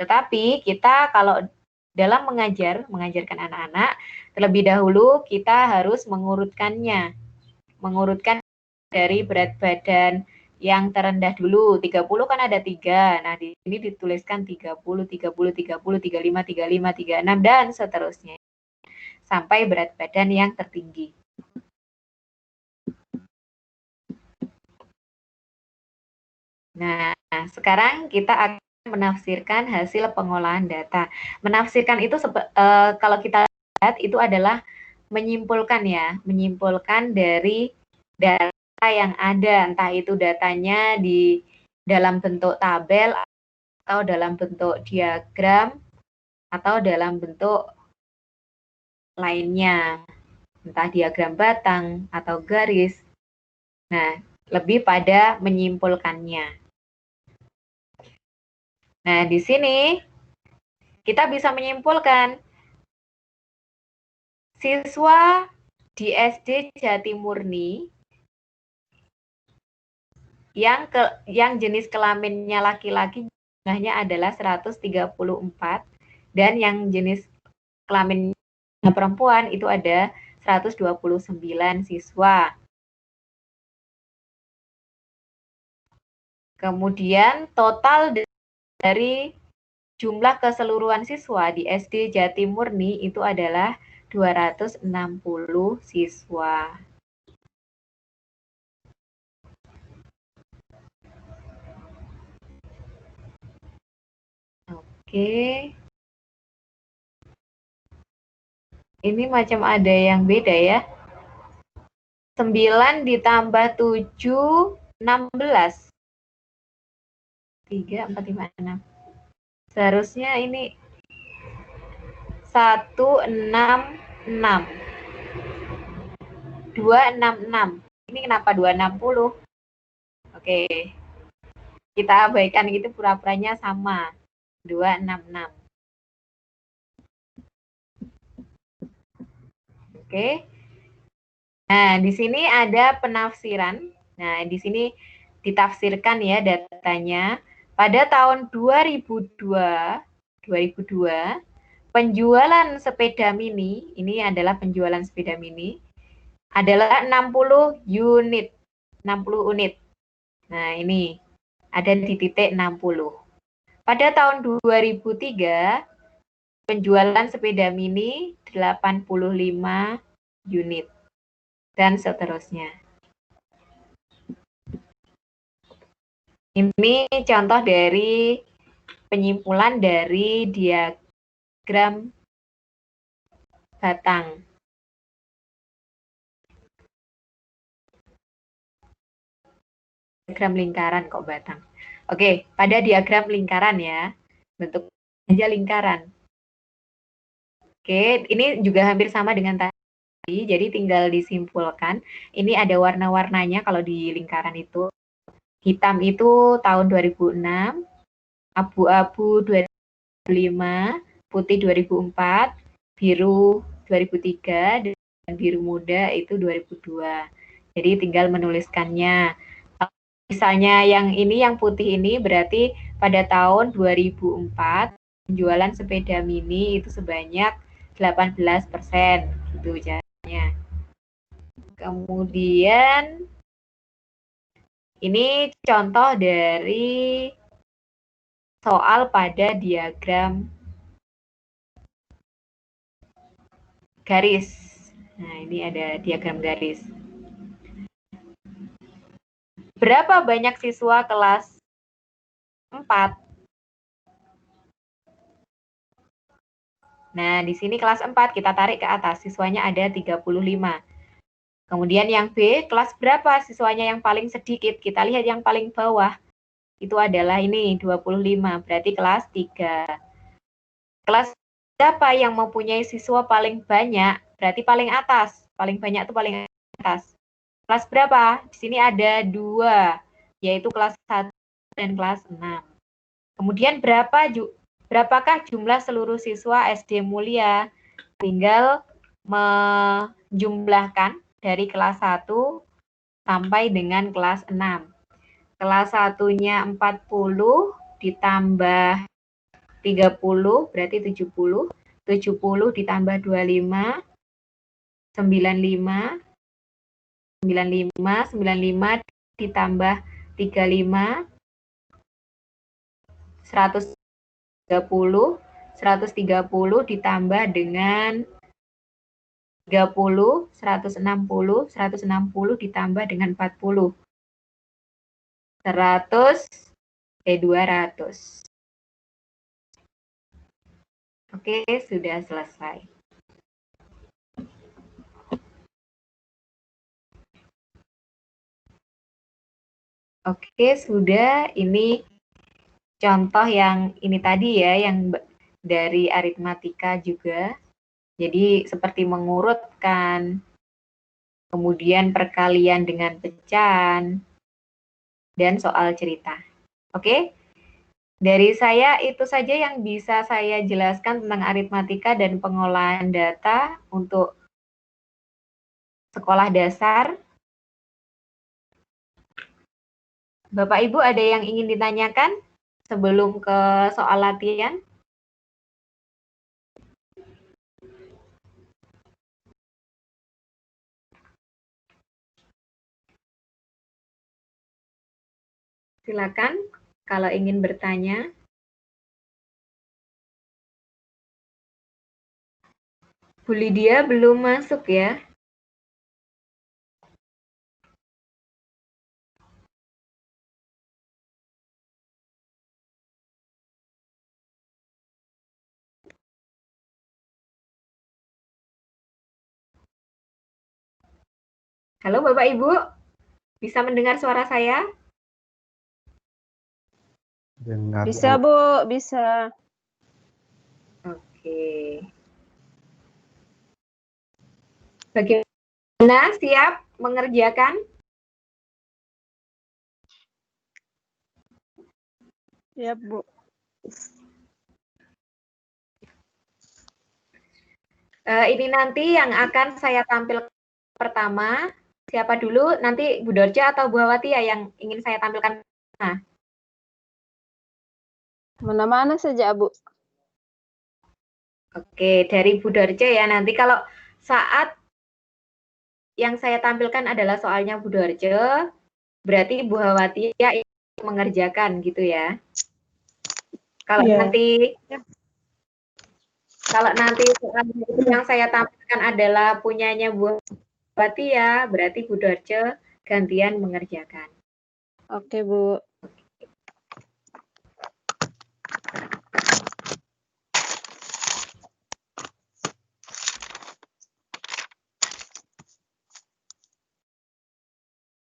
Tetapi kita kalau dalam mengajarkan anak-anak, terlebih dahulu kita harus mengurutkannya. Mengurutkan dari berat badan yang terendah dulu. 30 kan ada 3. Nah, di sini dituliskan 30, 30, 30, 35, 35, 36, dan seterusnya. Sampai berat badan yang tertinggi. Nah, sekarang kita akan menafsirkan hasil pengolahan data. Menafsirkan itu kalau kita lihat itu adalah menyimpulkan ya, menyimpulkan dari data yang ada, entah itu datanya di dalam bentuk tabel atau dalam bentuk diagram atau dalam bentuk lainnya, entah diagram batang atau garis. Nah, lebih pada menyimpulkannya. Nah, di sini kita bisa menyimpulkan siswa di SD Jatimurni yang jenis kelaminnya laki-laki jumlahnya adalah 134 dan yang jenis kelaminnya perempuan itu ada 129 siswa. Kemudian total dari jumlah keseluruhan siswa di SD Jatimurni itu adalah 260 siswa. Oke. Ini macam ada yang beda ya. 9 ditambah 7, 16. 3, 4, 5, 6. Seharusnya ini 166. 266. Ini kenapa 260? Oke. Kita abaikan gitu pura-puranya sama. 266. Oke. Nah, di sini ada penafsiran. Nah, di sini ditafsirkan ya datanya. Pada tahun 2002, penjualan sepeda mini, ini adalah penjualan sepeda mini, adalah 60 unit. 60 unit. Nah, ini ada di titik 60. Pada tahun 2003, penjualan sepeda mini 85 unit. Dan seterusnya. Ini contoh dari penyimpulan dari diagram batang. Diagram lingkaran kok batang. Oke, pada diagram lingkaran ya. Bentuk aja lingkaran. Oke, ini juga hampir sama dengan tadi. Jadi tinggal disimpulkan. Ini ada warna-warnanya kalau di lingkaran itu. Hitam itu tahun 2006, abu-abu 2005, putih 2004, biru 2003, dan biru muda itu 2002. Jadi tinggal menuliskannya. Misalnya yang ini, yang putih ini berarti pada tahun 2004, penjualan sepeda mini itu sebanyak 18%. Gitu caranya. Kemudian ini contoh dari soal pada diagram garis. Nah, ini ada diagram garis. Berapa banyak siswa kelas 4 Nah, di sini kelas 4 kita tarik ke atas, siswanya ada 35. Kemudian yang B, kelas berapa siswanya yang paling sedikit? Kita lihat yang paling bawah. Itu adalah ini 25, berarti kelas 3. Kelas berapa yang mempunyai siswa paling banyak? Berarti paling atas. Paling banyak itu paling atas. Kelas berapa? Di sini ada 2, yaitu kelas 1 dan kelas 6. Kemudian berapakah jumlah seluruh siswa SD Mulia? Tinggal menjumlahkan dari kelas 1 sampai dengan kelas 6. Kelas 1-nya 40 ditambah 30 berarti 70. 70 ditambah 25 95. 95 ditambah 35 130. 130 ditambah dengan 30, 160 ditambah dengan 40. 200. Oke, sudah selesai. Oke, sudah. Ini contoh yang ini tadi ya, yang dari aritmatika juga. Jadi seperti mengurutkan, kemudian perkalian dengan pecahan, dan soal cerita. Oke? Dari saya itu saja yang bisa saya jelaskan tentang aritmatika dan pengolahan data untuk sekolah dasar. Bapak Ibu ada yang ingin ditanyakan sebelum ke soal latihan? Silakan kalau ingin bertanya. Bu Lydia belum masuk ya? Halo Bapak Ibu, bisa mendengar suara saya? Dengar. Bisa, Bu, bisa. Oke. Bagaimana, siap mengerjakan? Siap, Bu. Ini nanti yang akan saya tampilkan pertama. Siapa dulu? Nanti Bu Dorja atau Bu Hawati ya yang ingin saya tampilkan? Nah, Mana-mana saja, Bu. oke, dari Bu Dorja ya. Nanti kalau saat yang saya tampilkan adalah soalnya Bu Dorja, berarti Bu Hawati ya mengerjakan gitu ya. Kalau nanti soal yang saya tampilkan adalah punyanya Bu Hawati ya, berarti Bu Dorje gantian mengerjakan. Oke, Bu.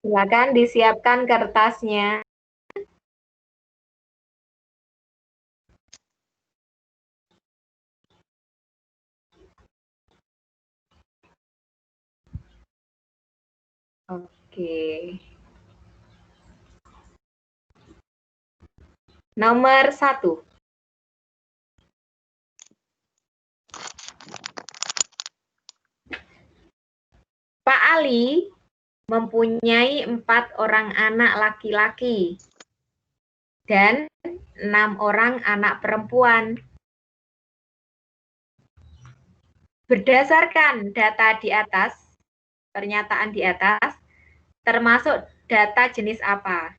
Silakan disiapkan kertasnya. Oke. Nomor 1. Pak Ali mempunyai 4 orang anak laki-laki dan 6 orang anak perempuan. Berdasarkan data di atas, pernyataan di atas, termasuk data jenis apa?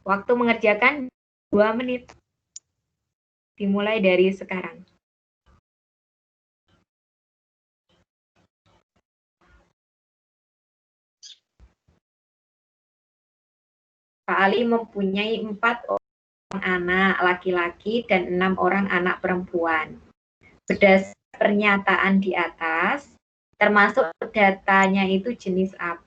Waktu mengerjakan 2 menit. Dimulai dari sekarang. Pak Ali mempunyai 4 anak laki-laki dan 6 orang anak perempuan. Berdasarkan pernyataan di atas, termasuk datanya itu jenis apa?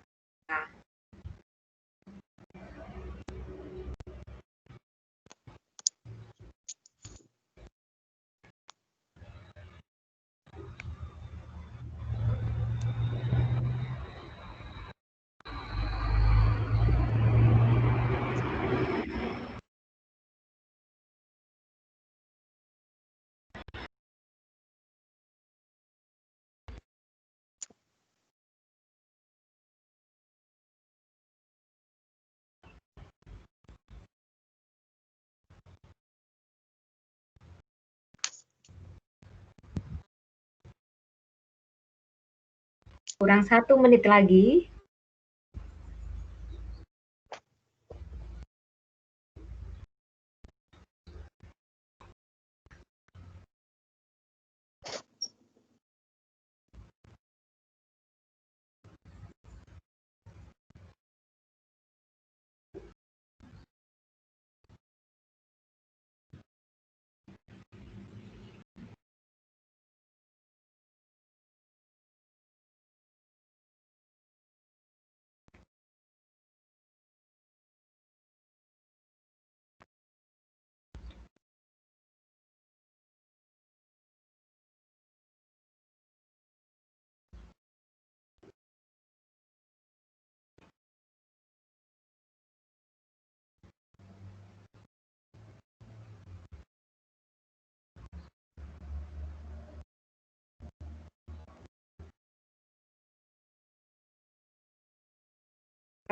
Kurang 1 menit lagi.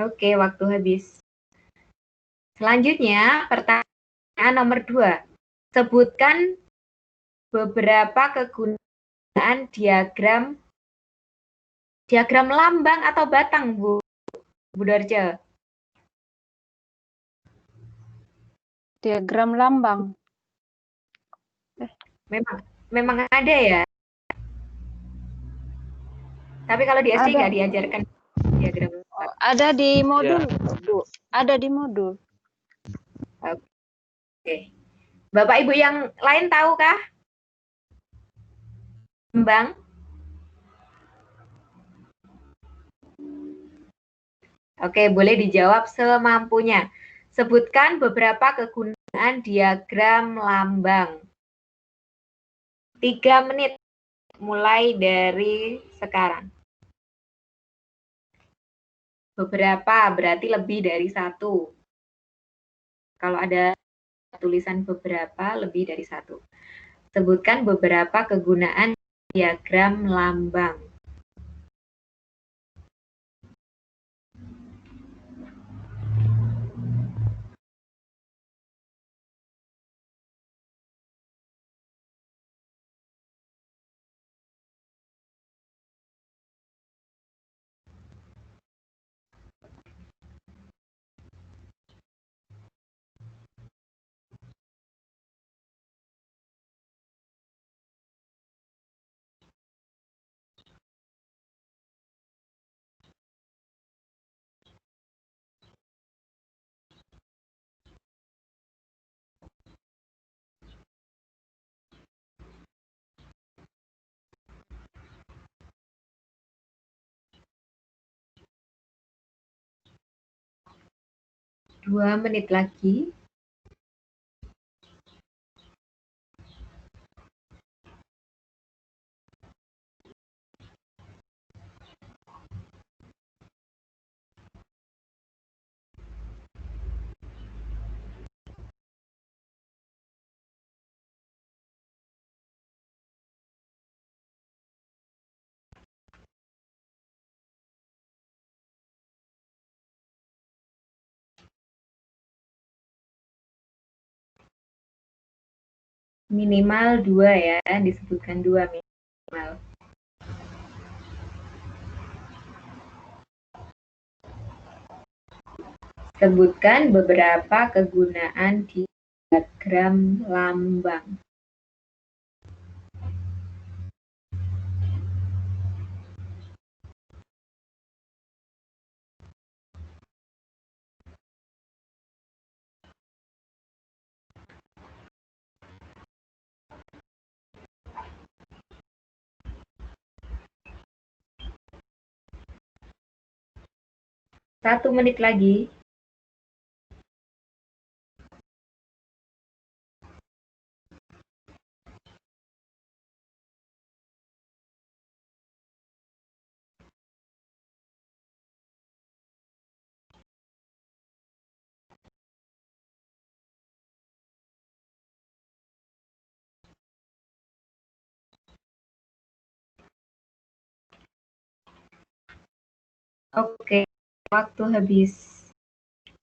Oke, waktu habis. Selanjutnya, pertanyaan nomor 2. Sebutkan beberapa kegunaan diagram lambang atau batang, Bu Dorce. Diagram lambang. Memang ada ya. Tapi kalau di SD Ada. nggak diajarkan diagram. Ada di modul, Bu. Ada di modul. Oke. Bapak Ibu yang lain tahukah? Lambang? Oke, boleh dijawab semampunya. Sebutkan beberapa kegunaan diagram lambang. 3 menit mulai dari sekarang. Beberapa berarti lebih dari 1. Kalau ada tulisan beberapa, lebih dari 1. Sebutkan beberapa kegunaan diagram lambang. Dua menit lagi. Minimal 2 ya, disebutkan 2 minimal. Sebutkan beberapa kegunaan diagram lambang. 1 menit lagi. Oke, waktu habis.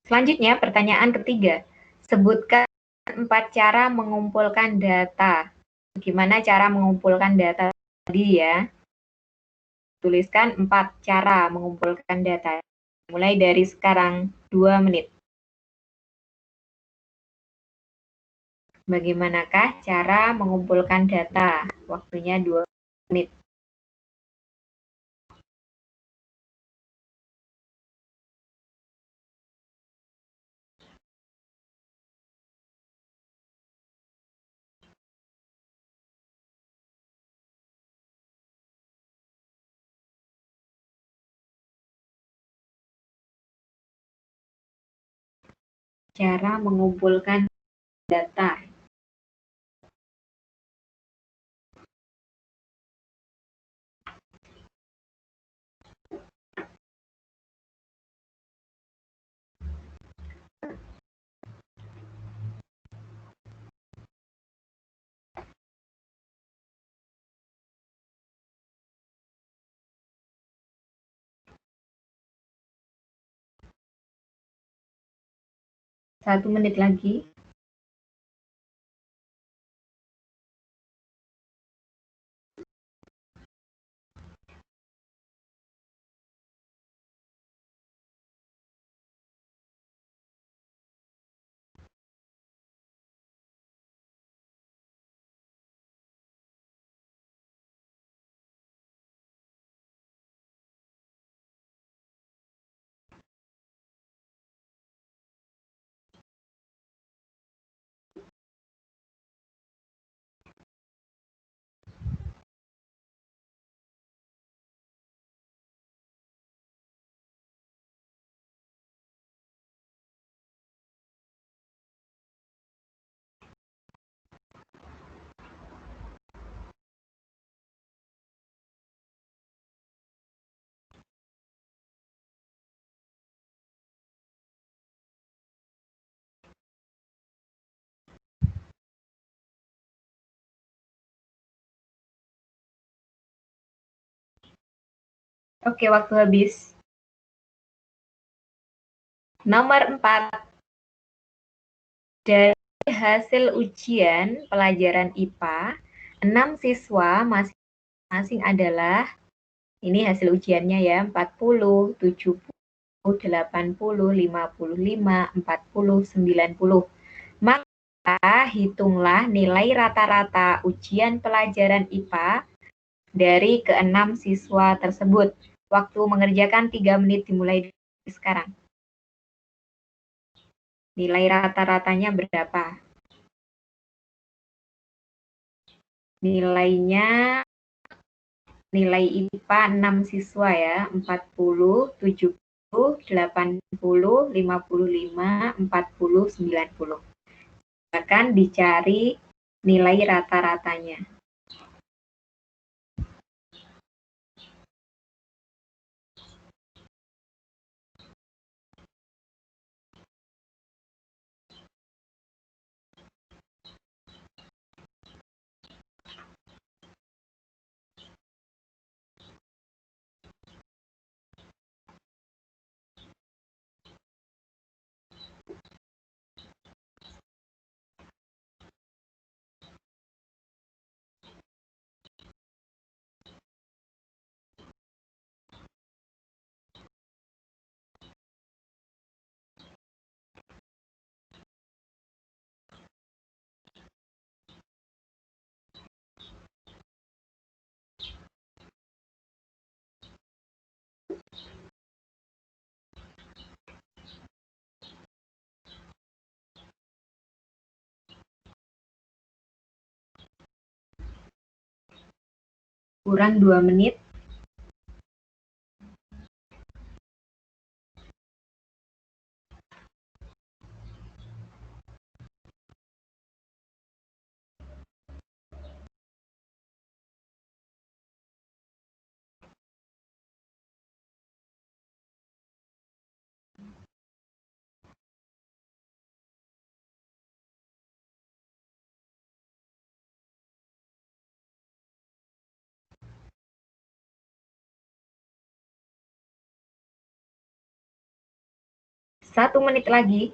Selanjutnya, pertanyaan ketiga. Sebutkan 4 cara mengumpulkan data. Bagaimana cara mengumpulkan data tadi ya? Tuliskan 4 cara mengumpulkan data. Mulai dari sekarang, 2 menit. Bagaimanakah cara mengumpulkan data? Waktunya 2 menit. Cara mengumpulkan data. Satu menit lagi. Oke, waktu habis. Nomor 4. Dari hasil ujian pelajaran IPA, 6 siswa masing-masing adalah, ini hasil ujiannya ya, 40, 70, 80, 55, 40, 90. Maka hitunglah nilai rata-rata ujian pelajaran IPA dari ke-6 siswa tersebut. Waktu mengerjakan 3 menit dimulai dari sekarang. Nilai rata-ratanya berapa? Nilainya, nilai IPA 6 siswa ya, 40, 70, 80, 55, 40, 90. Akan dicari nilai rata-ratanya. Kurang 2 menit. 1 menit lagi.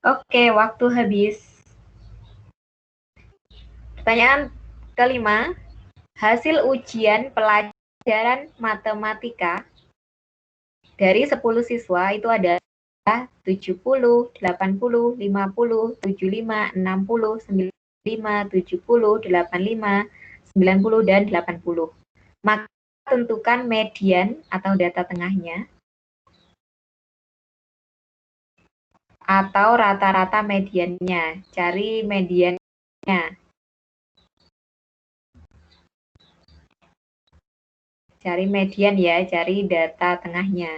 Oke, waktu habis. Pertanyaan kelima, hasil ujian pelajaran matematika dari 10 siswa itu ada 70, 80, 50, 75, 60, 95, 70, 85, 90, dan 80. Maka tentukan median atau data tengahnya atau rata-rata mediannya. Cari mediannya. Cari median ya, cari data tengahnya.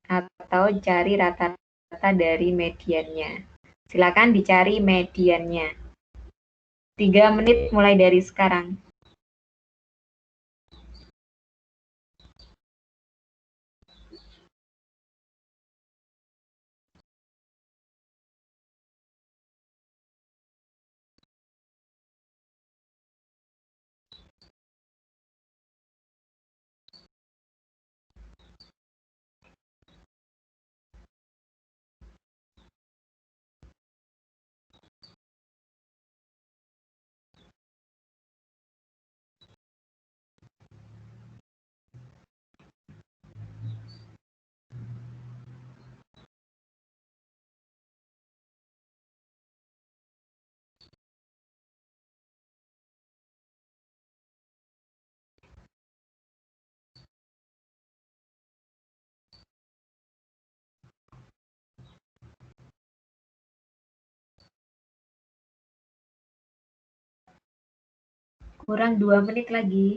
Atau cari rata-rata dari mediannya. Silakan dicari mediannya. 3 menit mulai dari sekarang. Kurang 2 menit lagi.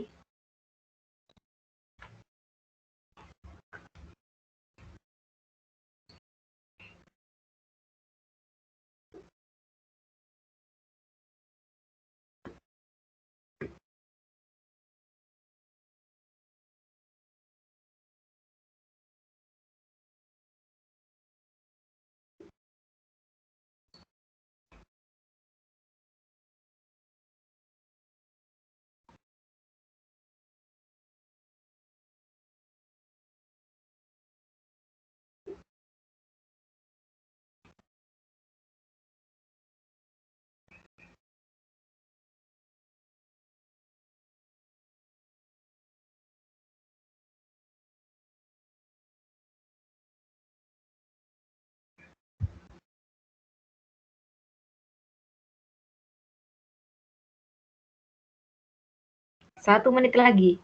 Satu menit lagi.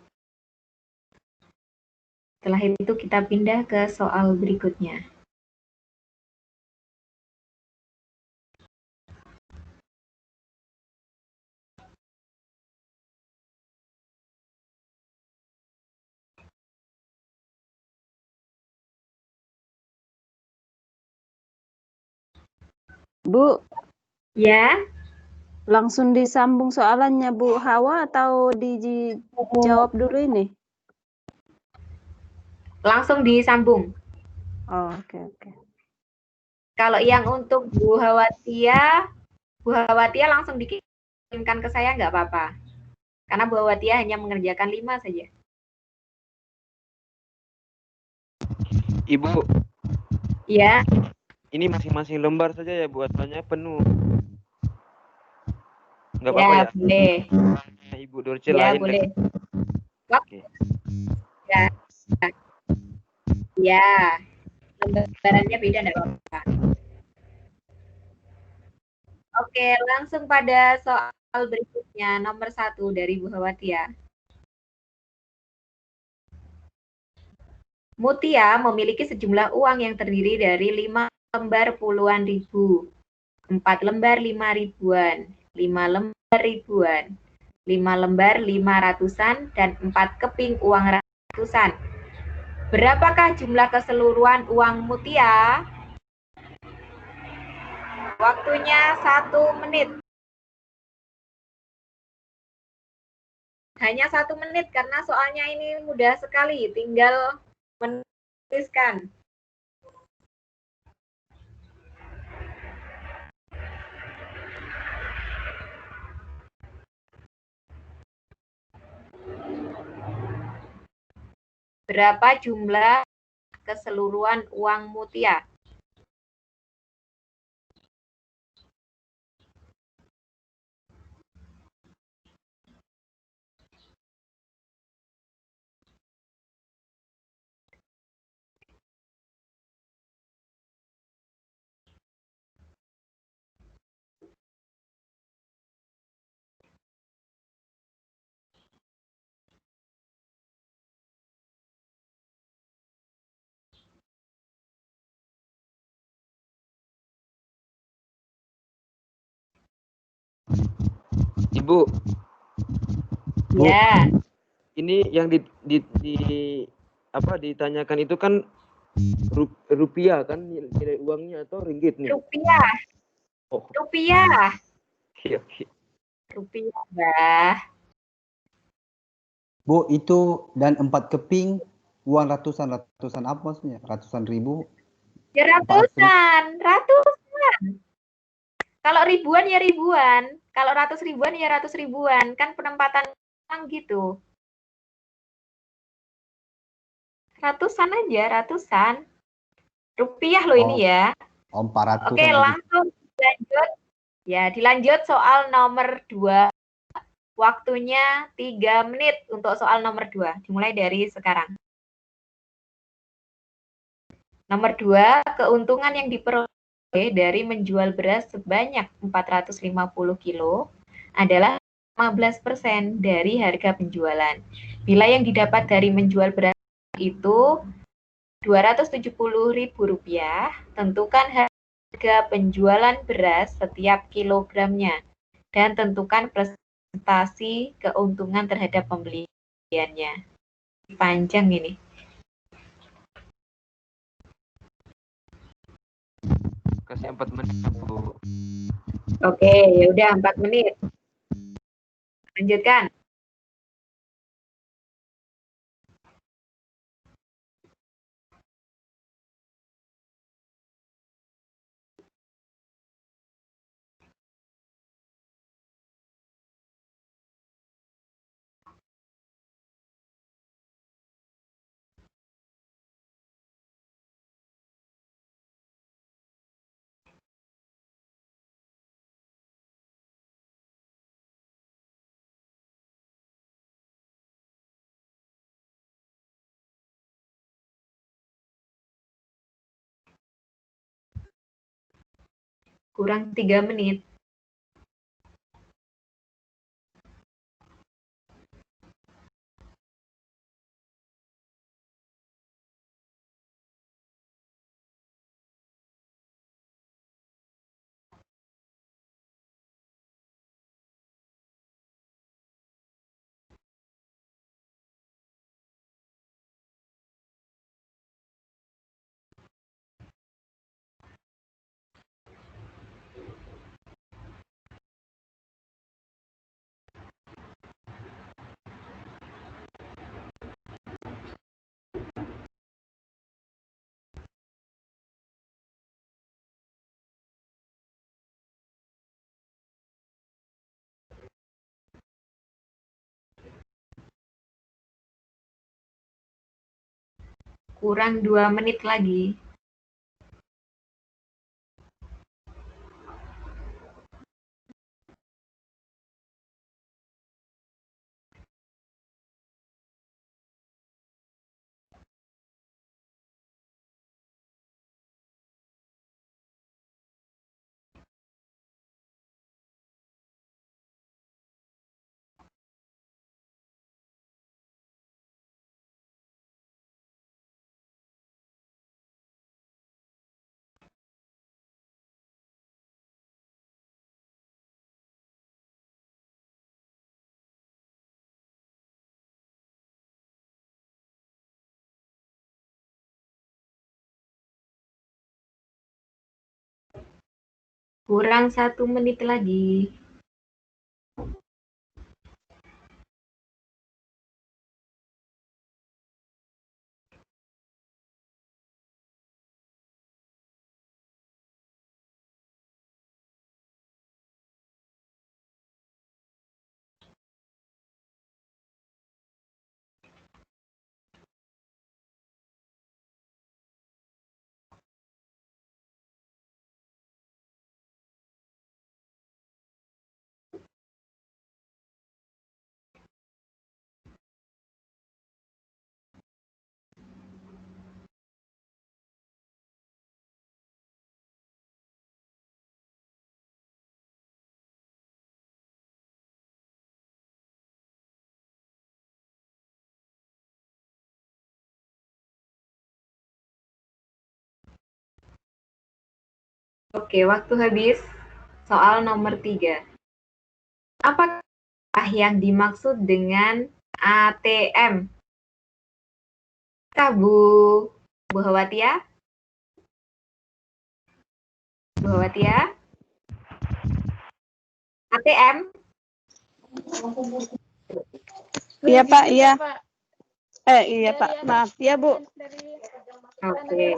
Setelah itu kita pindah ke soal berikutnya. Bu, Ya, langsung disambung soalannya Bu Hawa atau dijawab dulu ini? langsung disambung. Oh, oke. Kalau yang untuk Bu Hawatia langsung dikirimkan ke saya nggak apa-apa. Karena Bu Hawatia hanya mengerjakan 5 saja. Ibu, Ya, ini masing-masing lembar saja ya buatannya penuh. Nggak apa-apa ya ya? boleh. Ibu Dorce Ya, lain. boleh. Oke. Ya. Ya, lembarannya beda enggak apa-apa. Oke, langsung pada soal berikutnya, nomor 1 dari Bu Hawatia. Mutia memiliki sejumlah uang yang terdiri dari 5 lembar puluhan ribu, 4 lembar 5 ribuan, 5 lembar ribuan, 5 lembar 500-an, dan 4 keping uang ratusan. Berapakah jumlah keseluruhan uang Mutia? Waktunya 1 menit. Hanya 1 menit karena soalnya ini mudah sekali, tinggal menuliskan. Berapa jumlah keseluruhan uang Mutia? Ibu, Ya, ini yang ditanyakan itu kan rupiah kan nilai uangnya atau ringgit nih? rupiah. Oh, Rupiah. iya, iya. Rupiah, Mbah. Bu, itu dan 4 keping uang ratusan apa maksudnya? Ratusan ribu? Ya ratusan, ratusan. Kalau ribuan ya ribuan, kalau ratus ribuan ya ratus ribuan, kan penempatan uang gitu. Ratusan aja, ratusan. Rupiah loh ini ya. 400 Oke, langsung lanjut. Ya, dilanjut soal nomor 2. Waktunya 3 menit untuk soal nomor 2. Dimulai dari sekarang. Nomor 2, keuntungan yang diperoleh dari menjual beras sebanyak 450 kilo adalah 15% dari harga penjualan. Bila yang didapat dari menjual beras itu Rp270.000, tentukan harga penjualan beras setiap kilogramnya dan tentukan presentasi keuntungan terhadap pembeliannya. Panjang ini. Kasih 4 menit, Bu. Oke, ya udah 4 menit. Lanjutkan. Kurang 3 menit. Kurang 2 menit lagi. Kurang 1 menit lagi. Oke, waktu habis. Soal nomor 3. Apakah yang dimaksud dengan ATM? Bu Hawatia? Bu Hawatia? ATM? Iya Pak, iya. Iya Pak, maaf ya Bu. Oke.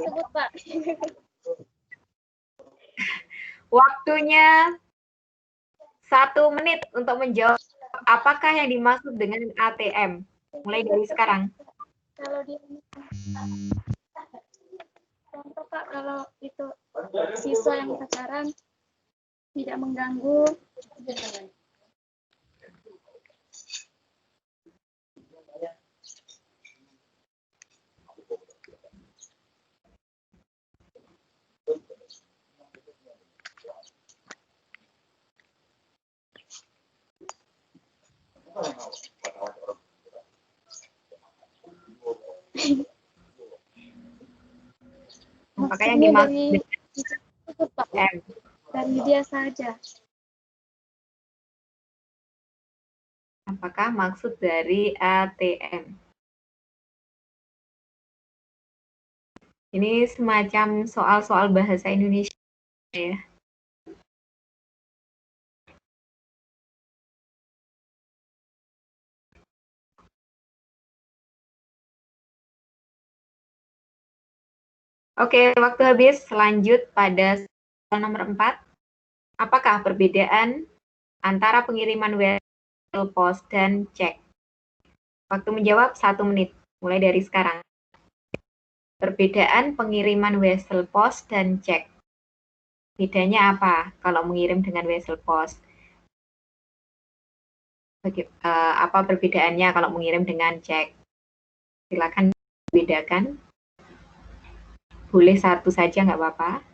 Waktunya 1 menit untuk menjawab apakah yang dimaksud dengan ATM. Mulai dari sekarang. Kalau dia contoh Pak, kalau itu siswa yang pacaran tidak mengganggu. Apakah yang dimaksud dari itu Pak, ATM? dari dia saja. Apakah maksud dari ATM? Ini semacam soal-soal bahasa Indonesia ya. Oke, waktu habis. Lanjut pada soal nomor 4. Apakah perbedaan antara pengiriman wesel pos dan cek? Waktu menjawab 1 menit. Mulai dari sekarang. Perbedaan pengiriman wesel pos dan cek. Bedanya apa kalau mengirim dengan wesel pos? Apa perbedaannya kalau mengirim dengan cek? Silakan bedakan. Boleh satu saja, nggak apa-apa.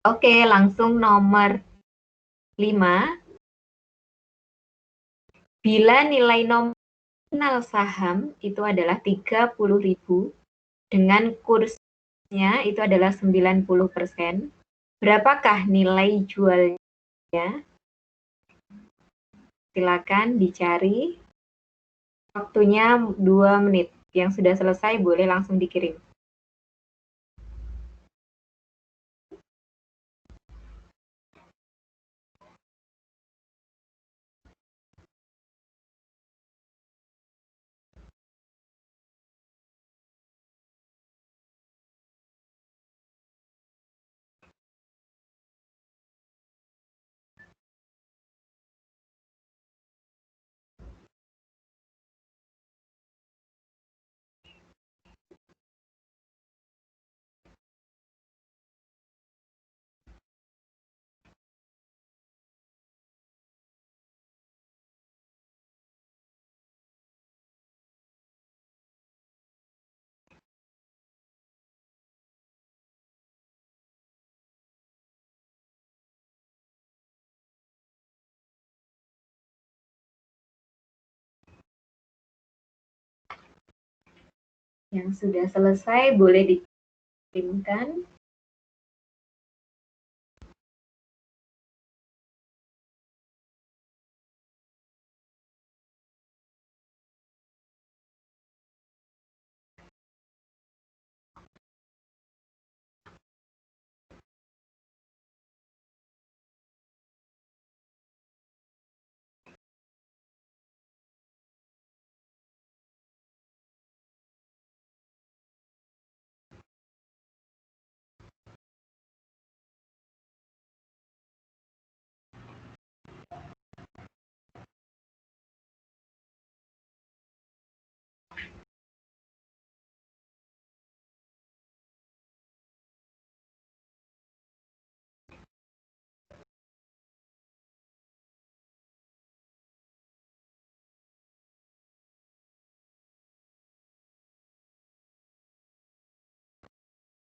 Oke, langsung nomor 5. Bila nilai nominal saham itu adalah 30.000 dengan kursnya itu adalah 90%, berapakah nilai jualnya? Silakan dicari. Waktunya 2 menit. Yang sudah selesai boleh langsung dikirim. Yang sudah selesai boleh dikirimkan.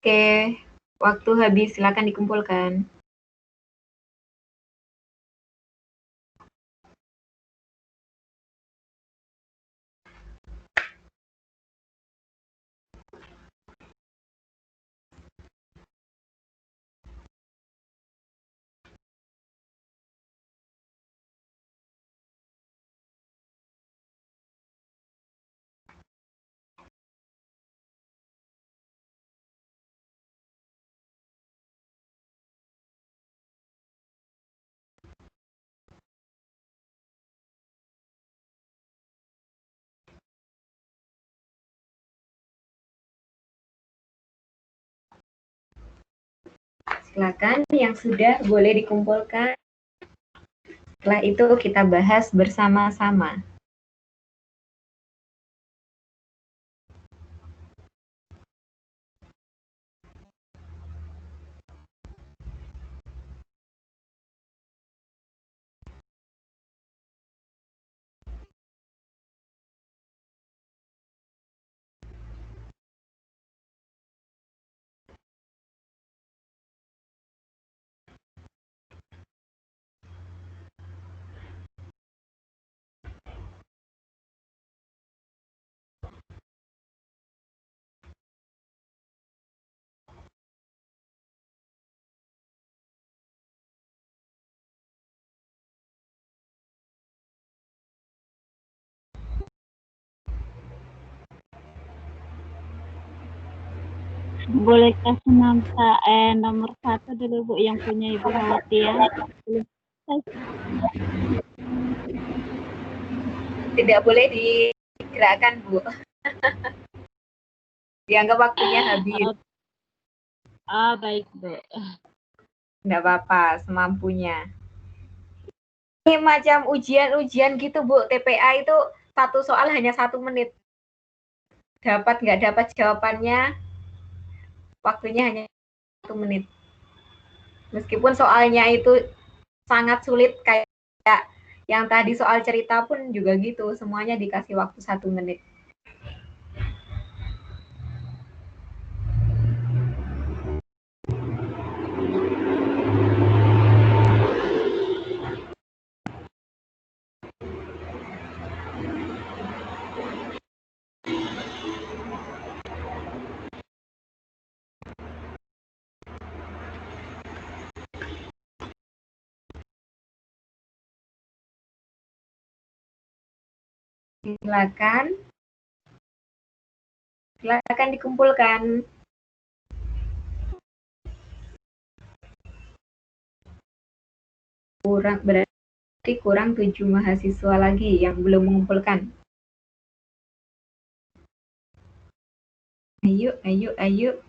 Oke, waktu habis, silakan dikumpulkan. Silakan yang sudah boleh dikumpulkan. Setelah itu kita bahas bersama-sama. Boleh kasih nomor 1 dulu Bu yang punya Ibu Hawati ya. Tidak boleh digerakkan, Bu. Dianggap waktunya habis. Baik Bu. Tidak apa-apa, semampunya. Ini macam ujian-ujian gitu, Bu. TPA itu satu soal hanya 1 menit. Dapat nggak dapat jawabannya, waktunya hanya 1 menit. Meskipun soalnya itu sangat sulit, kayak yang tadi soal cerita pun juga gitu, semuanya dikasih waktu 1 menit. Silakan dikumpulkan. Berarti kurang 7 mahasiswa lagi yang belum mengumpulkan. Ayo, ayo, ayo.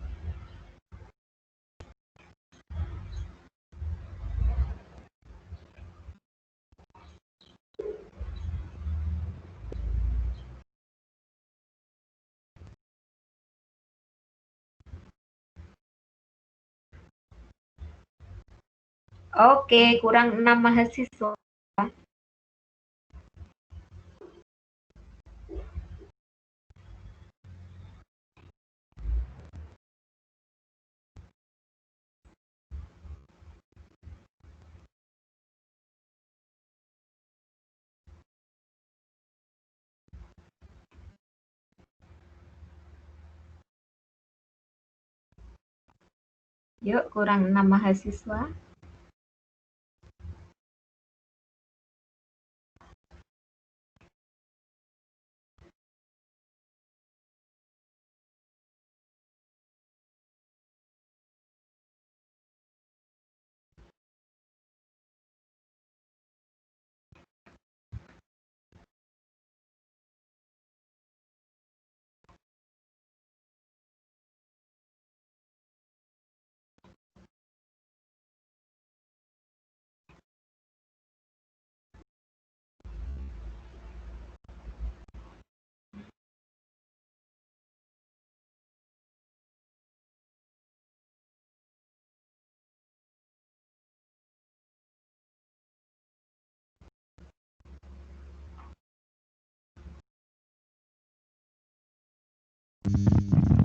Oke, kurang 6 mahasiswa. Yuk, kurang 6 mahasiswa.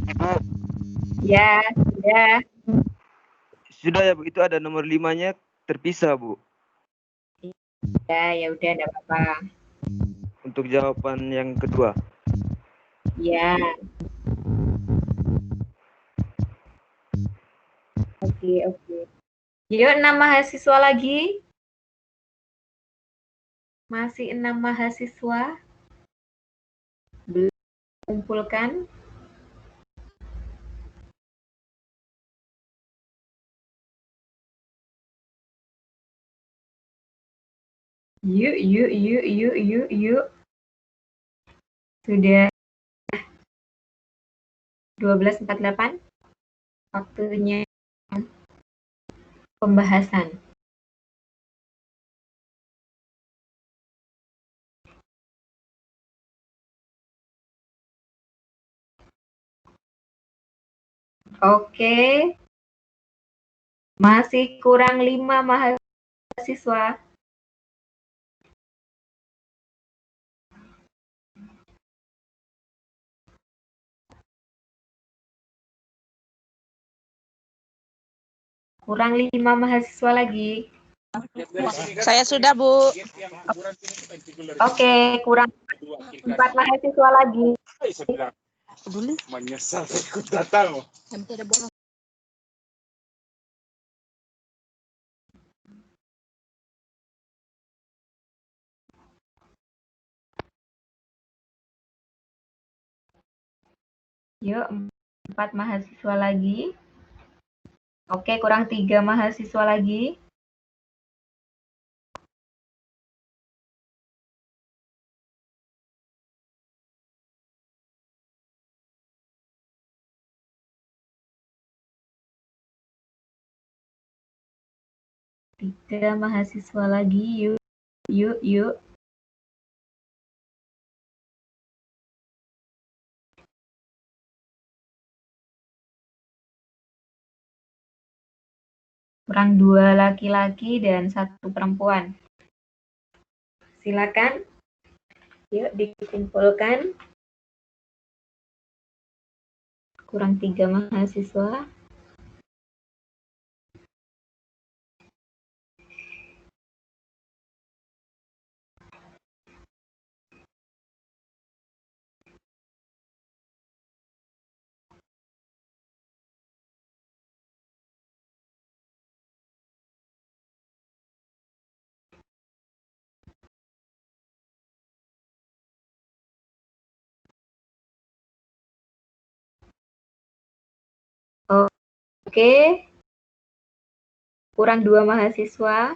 Ibu, Ya, sudah. sudah ya Bu, itu ada nomor 5-nya terpisah Bu. Ya udah, enggak apa-apa. Untuk jawaban yang kedua. Ya. Oke. Yuk, 6 mahasiswa lagi. Masih 6 mahasiswa. Belum kumpulkan. Yuk. Sudah 12.48. Waktunya pembahasan. Oke. Masih kurang 5 mahasiswa. Kurang 5 mahasiswa lagi. Saya sudah, Bu. Oke, kurang 4 mahasiswa lagi. Menyesal ikut datang. Yuk, 4 mahasiswa lagi. Oke, kurang 3 mahasiswa lagi. Tiga mahasiswa lagi. Yuk. Kurang 2 laki-laki dan 1 perempuan. Silakan. Yuk, dikumpulkan. Kurang 3 mahasiswa. Oke. Kurang 2 mahasiswa.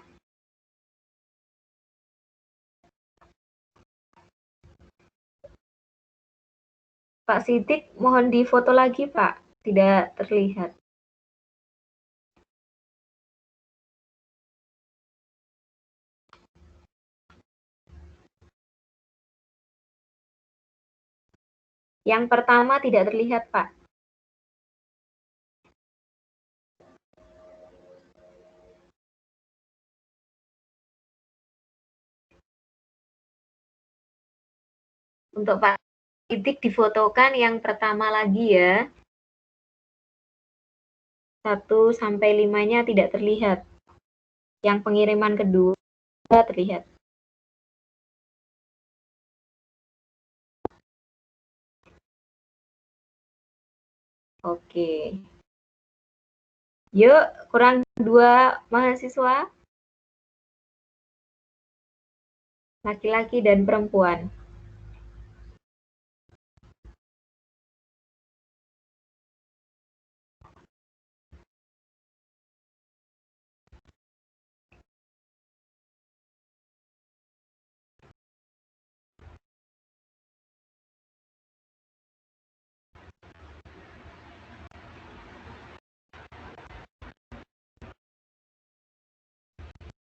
Pak Sidik, mohon difoto lagi, Pak. Tidak terlihat. Yang pertama tidak terlihat, Pak. Untuk Pak Sidik difotokan yang pertama lagi ya. 1 sampai 5-nya tidak terlihat. Yang pengiriman kedua terlihat. Oke. Yuk, kurang 2 mahasiswa. Laki-laki dan perempuan.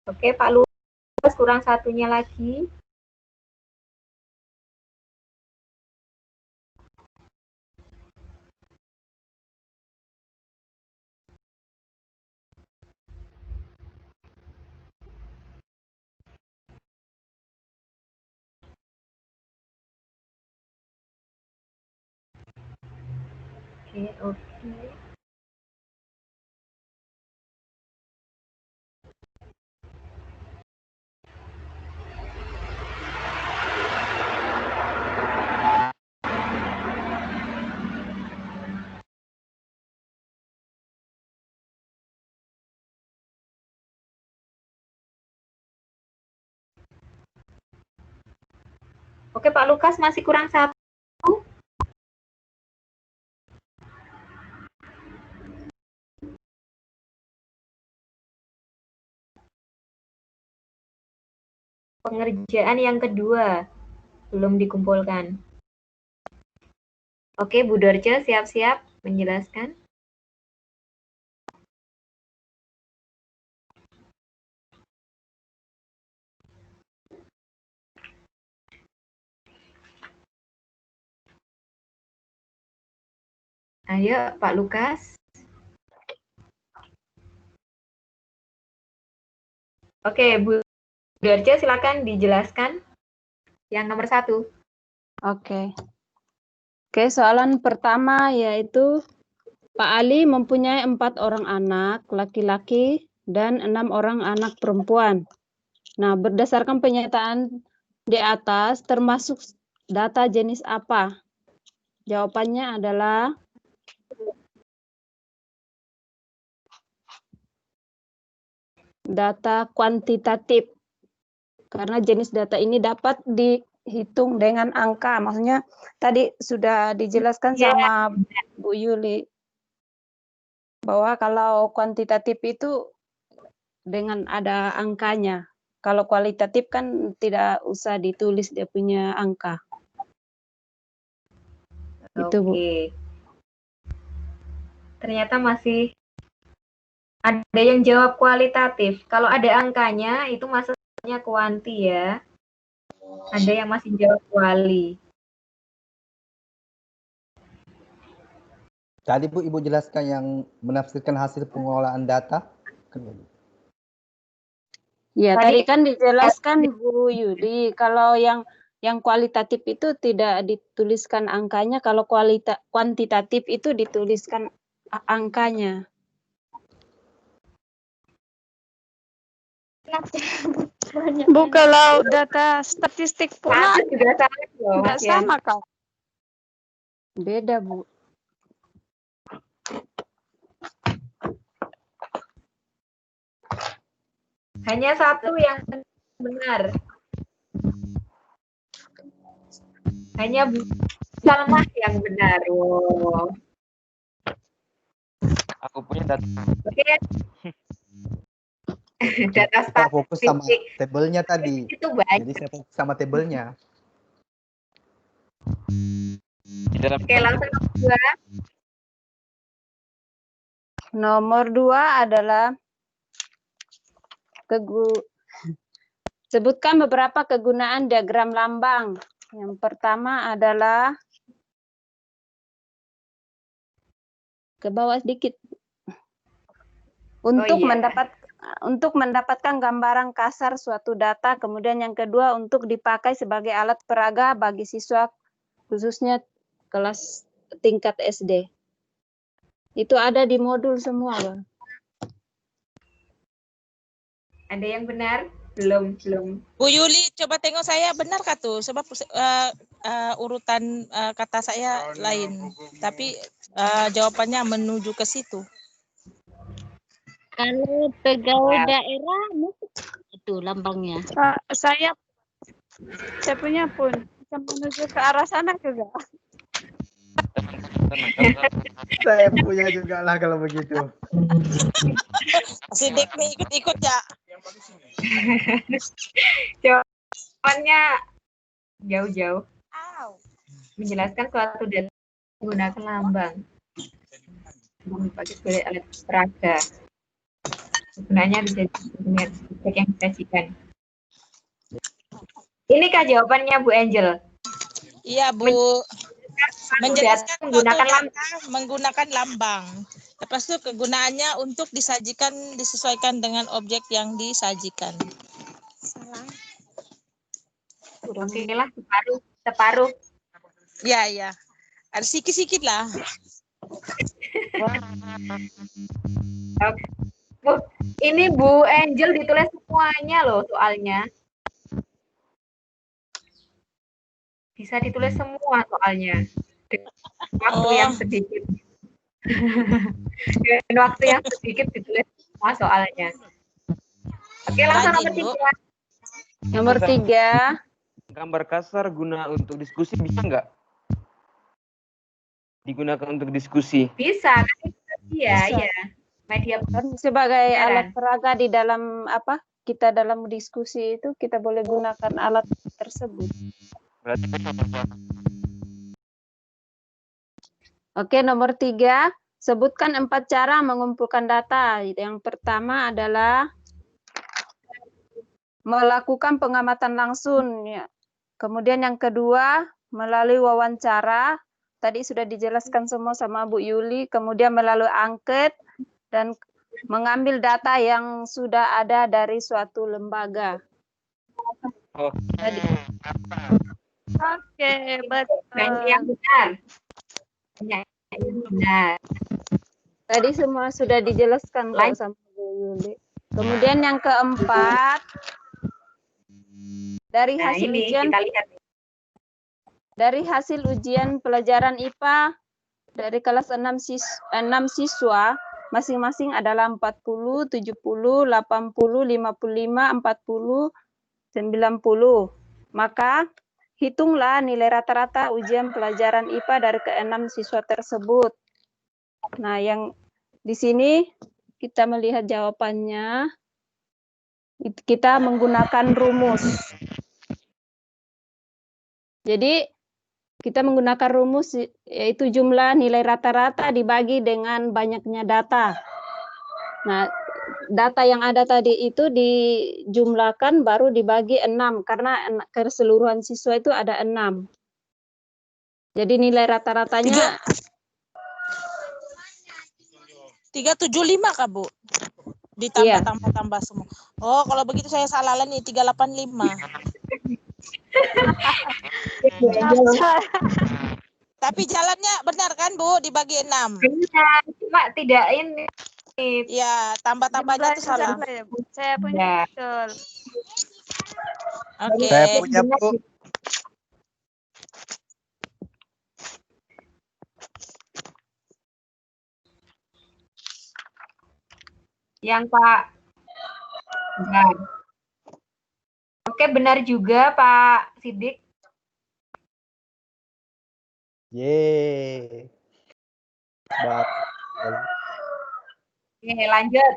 Oke, Pak Lukas, kurang satunya lagi. Oke. Oke, Pak Lukas masih kurang 1. Pengerjaan yang kedua belum dikumpulkan. Oke, Bu Dorce siap-siap menjelaskan. Ayo, Pak Lukas. Oke, Bu Dorce silakan dijelaskan yang nomor 1. Oke. Oke, soalan pertama yaitu Pak Ali mempunyai 4 orang anak laki-laki dan 6 orang anak perempuan. Nah, berdasarkan penyataan di atas, termasuk data jenis apa? Jawabannya adalah data kuantitatif. Karena jenis data ini dapat dihitung dengan angka. Maksudnya tadi sudah dijelaskan sama Bu Yuli bahwa kalau kuantitatif itu dengan ada angkanya. Kalau kualitatif kan tidak usah ditulis dia punya angka. Itu, Bu. Oke. Ternyata masih ada yang jawab kualitatif. Kalau ada angkanya itu maksudnya kuanti ya. Ada yang masih jawab kuali. Tadi Bu, Ibu jelaskan yang menafsirkan hasil pengolahan data. Ya, tadi kan dijelaskan Bu Yudi, kalau yang kualitatif itu tidak dituliskan angkanya, kalau kuantitatif itu dituliskan angkanya. Bu, kalau data statistik pula juga sama loh, nggak Mas, ya. sama kak? Beda, Bu. Hanya satu yang benar. Hanya Bu Salmah yang benar. Wow. Aku punya data. Oke. Data Kita fokus sama statistik. tabelnya tadi. Itu baik. Jadi saya fokus sama tabelnya. Oke, langsung nomor 2. Nomor 2 adalah sebutkan beberapa kegunaan diagram lambang. Yang pertama adalah ke bawah sedikit. Untuk mendapatkan gambaran kasar suatu data, kemudian yang kedua untuk dipakai sebagai alat peraga bagi siswa khususnya kelas tingkat SD. Itu ada di modul semua, Bang. Ada yang benar? Belum. Bu Yuli, coba tengok saya benar kah tuh? Sebab urutan kata saya lain, tapi jawabannya menuju ke situ. Kalau pegawai daerah itu lambangnya. Saya punya pun bisa menuju ke arah sana juga. Saya punya juga lah kalau begitu. Sidik nih ikut-ikut ya. Jawabannya jauh-jauh. Menjelaskan suatu data menggunakan lambang. Pakai sebagai alat peraga. Sebenarnya bisa yang disajikan. Inikah jawabannya Bu Angel? Iya Bu. Menjelaskan menggunakan menggunakan lambang. Lepas itu kegunaannya untuk disesuaikan dengan objek yang disajikan. Salah. Oke lah, separuh. Ya. Ada sikit-sikit lah. Bu, ini Bu Angel ditulis semuanya loh soalnya. Bisa ditulis semua soalnya. Waktu yang sedikit. Dan waktu yang sedikit ditulis semua soalnya. Oke, langsung nomor 3. Nomor 3. Gambar kasar guna untuk diskusi bisa nggak? Digunakan untuk diskusi. Bisa, iya. Media sebagai alat peraga di dalam kita dalam diskusi itu kita boleh gunakan alat tersebut. Oke, nomor 3. Sebutkan 4 cara mengumpulkan data. Yang pertama adalah melakukan pengamatan langsung. Ya. Kemudian yang kedua, melalui wawancara. Tadi sudah dijelaskan semua sama Bu Yuli. Kemudian melalui angket dan mengambil data yang sudah ada dari suatu lembaga. Oke, betul. Yang benar. Benar. Tadi semua sudah dijelaskan kok sama Bu Yuli. Kemudian yang keempat, dari hasil ujian kita lihat. Dari hasil ujian pelajaran IPA dari kelas 6 siswa, masing-masing adalah 40, 70, 80, 55, 40, 90. Maka hitunglah nilai rata-rata ujian pelajaran IPA dari ke-6 siswa tersebut. Nah, yang di sini kita melihat jawabannya, kita menggunakan rumus. Jadi, kita menggunakan rumus yaitu jumlah nilai rata-rata dibagi dengan banyaknya data. Nah, data yang ada tadi itu dijumlahkan baru dibagi 6 karena keseluruhan siswa itu ada 6. Jadi nilai rata-ratanya 375 Kak Bu. Ditambah-tambah semua. Oh, kalau begitu saya salah nih 385. Tapi jalannya benar kan Bu, dibagi 6. Benar, cuma tidak ini. Ya, tambah-tambahnya itu salah. Saya punya betul. Oke. Saya punya Bu. Yang Pak. Benar. Oke, benar juga Pak Sidik. Yeay. Oke, lanjut.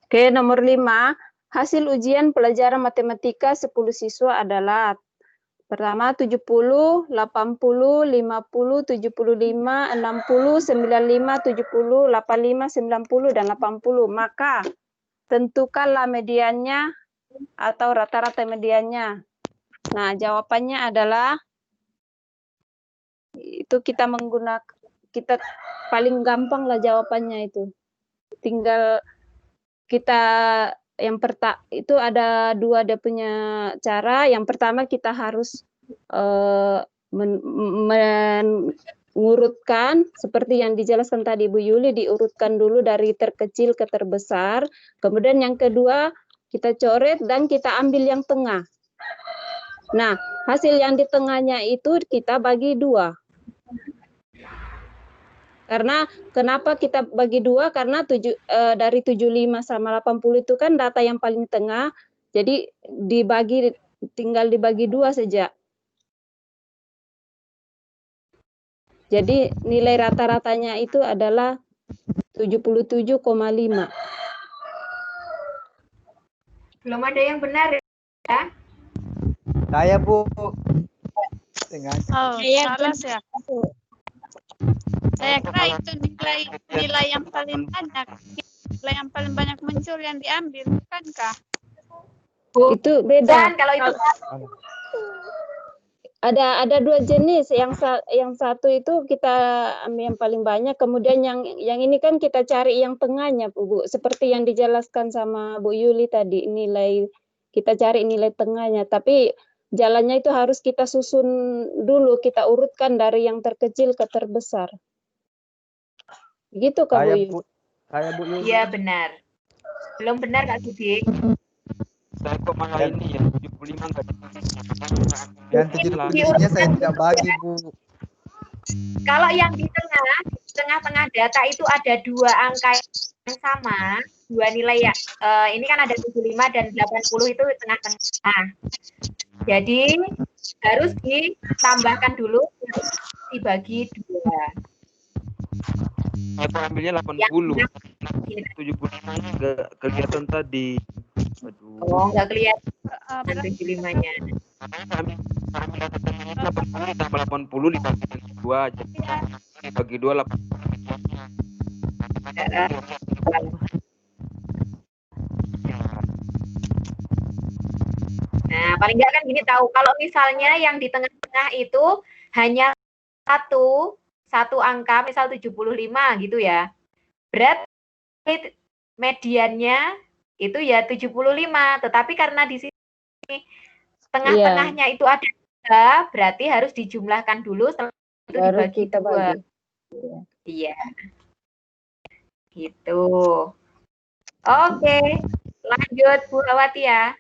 Oke, nomor 5. Hasil ujian pelajaran matematika 10 siswa adalah pertama 70, 80, 50, 75, 60, 95, 70, 85, 90, dan 80. Maka tentukanlah mediannya atau rata-rata mediannya. Nah, jawabannya adalah itu kita paling gampang lah jawabannya itu. Tinggal kita itu ada 2 dia punya cara. Yang pertama kita harus mengurutkan seperti yang dijelaskan tadi Bu Yuli, diurutkan dulu dari terkecil ke terbesar. Kemudian yang kedua kita coret dan kita ambil yang tengah. Nah, hasil yang di tengahnya itu kita bagi 2. Karena kenapa kita bagi 2? Karena dari 75 sama 80 itu kan data yang paling tengah, jadi tinggal dibagi 2 saja. Jadi nilai rata-ratanya itu adalah 77,5. Belum ada yang benar ya? Saya Bu. Dengan Oh, Iya, salah ya. Saya kira itu nilai yang paling banyak. Nilai yang paling banyak muncul yang diambil, bukankah? Itu beda. Dan kalau itu Ada 2 jenis. Yang satu itu kita ambil yang paling banyak, kemudian yang ini kan kita cari yang tengahnya, Bu. Seperti yang dijelaskan sama Bu Yuli tadi, kita cari nilai tengahnya. Tapi jalannya itu harus kita susun dulu, kita urutkan dari yang terkecil ke terbesar. Gitu Kak Bu Yuli? Saya Bu Yuli. iya benar. Belum benar Kak Sudik. Saya kok malah ini ya 75 enggak. Yang 75-nya saya tidak bagi Bu. Kalau yang di tengah-tengah data itu ada 2 angka yang sama, 2 nilai ya. Ini kan ada 75 dan 80 itu tengah-tengah. Jadi harus ditambahkan dulu, dibagi 2. Saya ambilnya 80. 75-nya enggak kelihatan tadi. Aduh. Oh, enggak kelihatan 75-nya. Tambah 80 dibagi 2 aja. Dibagi 2 80. Nah, paling enggak kan gini tahu, kalau misalnya yang di tengah-tengah itu hanya satu angka, misal 75 gitu ya. Berarti mediannya itu ya 75, tetapi karena di sini tengah-tengahnya itu ada 3, berarti harus dijumlahkan dulu setelah itu Baru dibagi kita 2. bagi. Iya. Gitu. Oke, lanjut Bu Awati ya.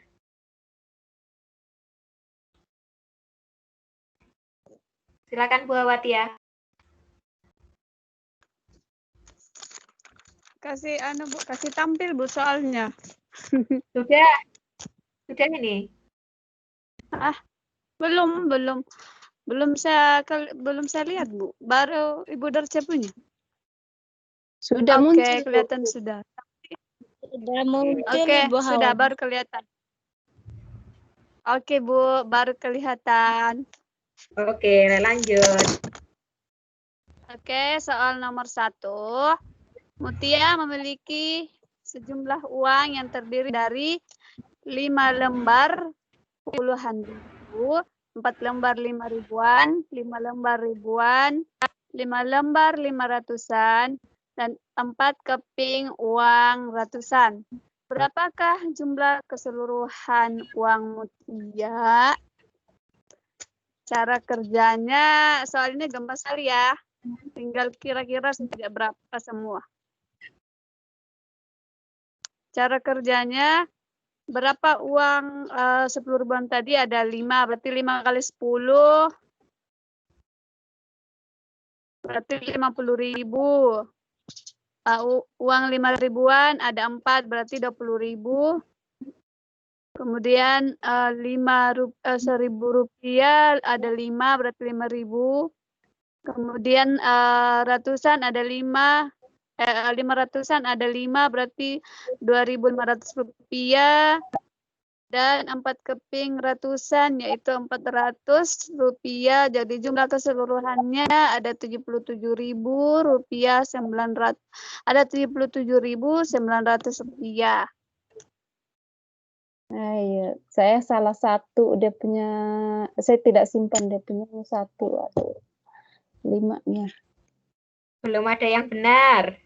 Silakan Bu Awati ya. Kasih Bu, kasih tampil Bu soalnya. Sudah ini. Belum saya lihat Bu. Baru Ibu Darca punya. Sudah Oke, muncul. kelihatan sudah. Sudah muncul Oke, Ibu sudah Hawa. baru kelihatan. Oke Bu, baru kelihatan. Oke, lanjut. Oke, soal nomor 1. Mutia memiliki sejumlah uang yang terdiri dari 5 lembar puluhan ribu, 4 lembar 5 ribuan, 5 lembar ribuan, 5 lembar 500-an, dan 4 keping uang ratusan. Berapakah jumlah keseluruhan uang Mutia? Cara kerjanya, soal ini gampang sekali ya. Tinggal kira-kira sudah berapa semua. Cara kerjanya, berapa uang 10 ribuan tadi ada 5, berarti 5 kali 10, berarti 50.000. Uang 5 ribuan ada 4, berarti 20.000. Kemudian 1.000 rupiah ada 5, berarti 5.000. Kemudian ratusan ada 5, 500-an ada 5, berarti 2.500 rupiah. Dan 4 keping ratusan yaitu 400 rupiah. Jadi jumlah keseluruhannya ada 77.000 rupiah 900. Ada 77.900 rupiah. Ayo, saya salah satu dia punya, saya tidak simpan dia punya 1, aduh, 5-nya. Belum ada yang benar.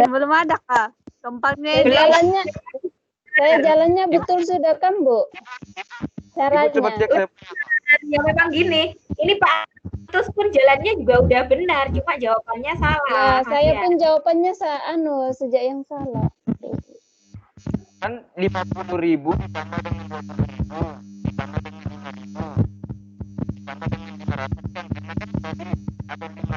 Belum ada Kak. Gampangnya ini. Saya jalannya betul sudah kan Bu? Caranya. Ya memang gini, ini Pak Terus pun jalannya juga udah benar, cuma jawabannya salah. Nah, saya pun jawabannya sejak yang salah. Kan 50.000 ditambah dengan 20.000 ditambah dengan 5.000 ditambah dengan 500 kan karena kan tadi ada 5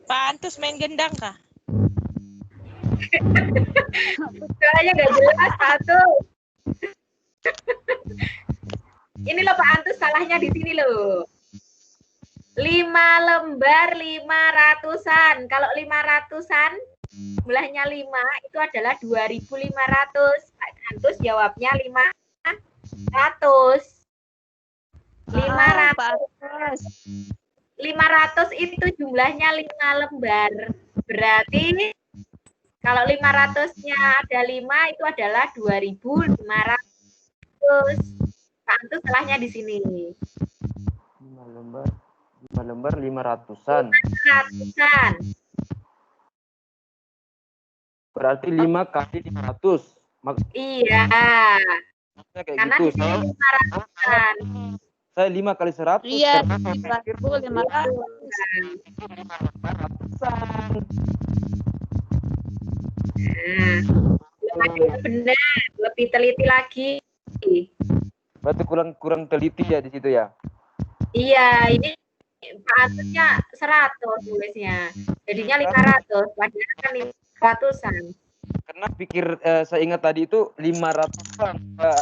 Pak Antus main gendang kah? Soalnya nggak jelas satu. Ini loh Pak Antus, salahnya di sini loh. 5 lembar 500-an. Kalau 500-an jumlahnya 5 itu adalah 2.500. Pak Antus jawabnya 500. 500 itu jumlahnya 5 lembar. Berarti kalau 500-nya ada 5 itu adalah 2.500. Pak Antus salahnya di sini. 5 lembar 500-an. 500-an. Berarti 5 kali 500. Iya. Kayak Karena gitu. di sini 500-an. Saya 5 kali 100. Iya, 5.500. Nah, benar, lebih teliti lagi. Berarti kurang teliti ya di situ ya. Iya, ini Pak Antusnya 100 tulisnya. Jadinya 500, padahal kan 500-an. Karena pikir saya ingat tadi itu 500-an.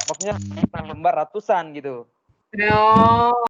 Maksudnya 5 lembar ratusan gitu. Oh.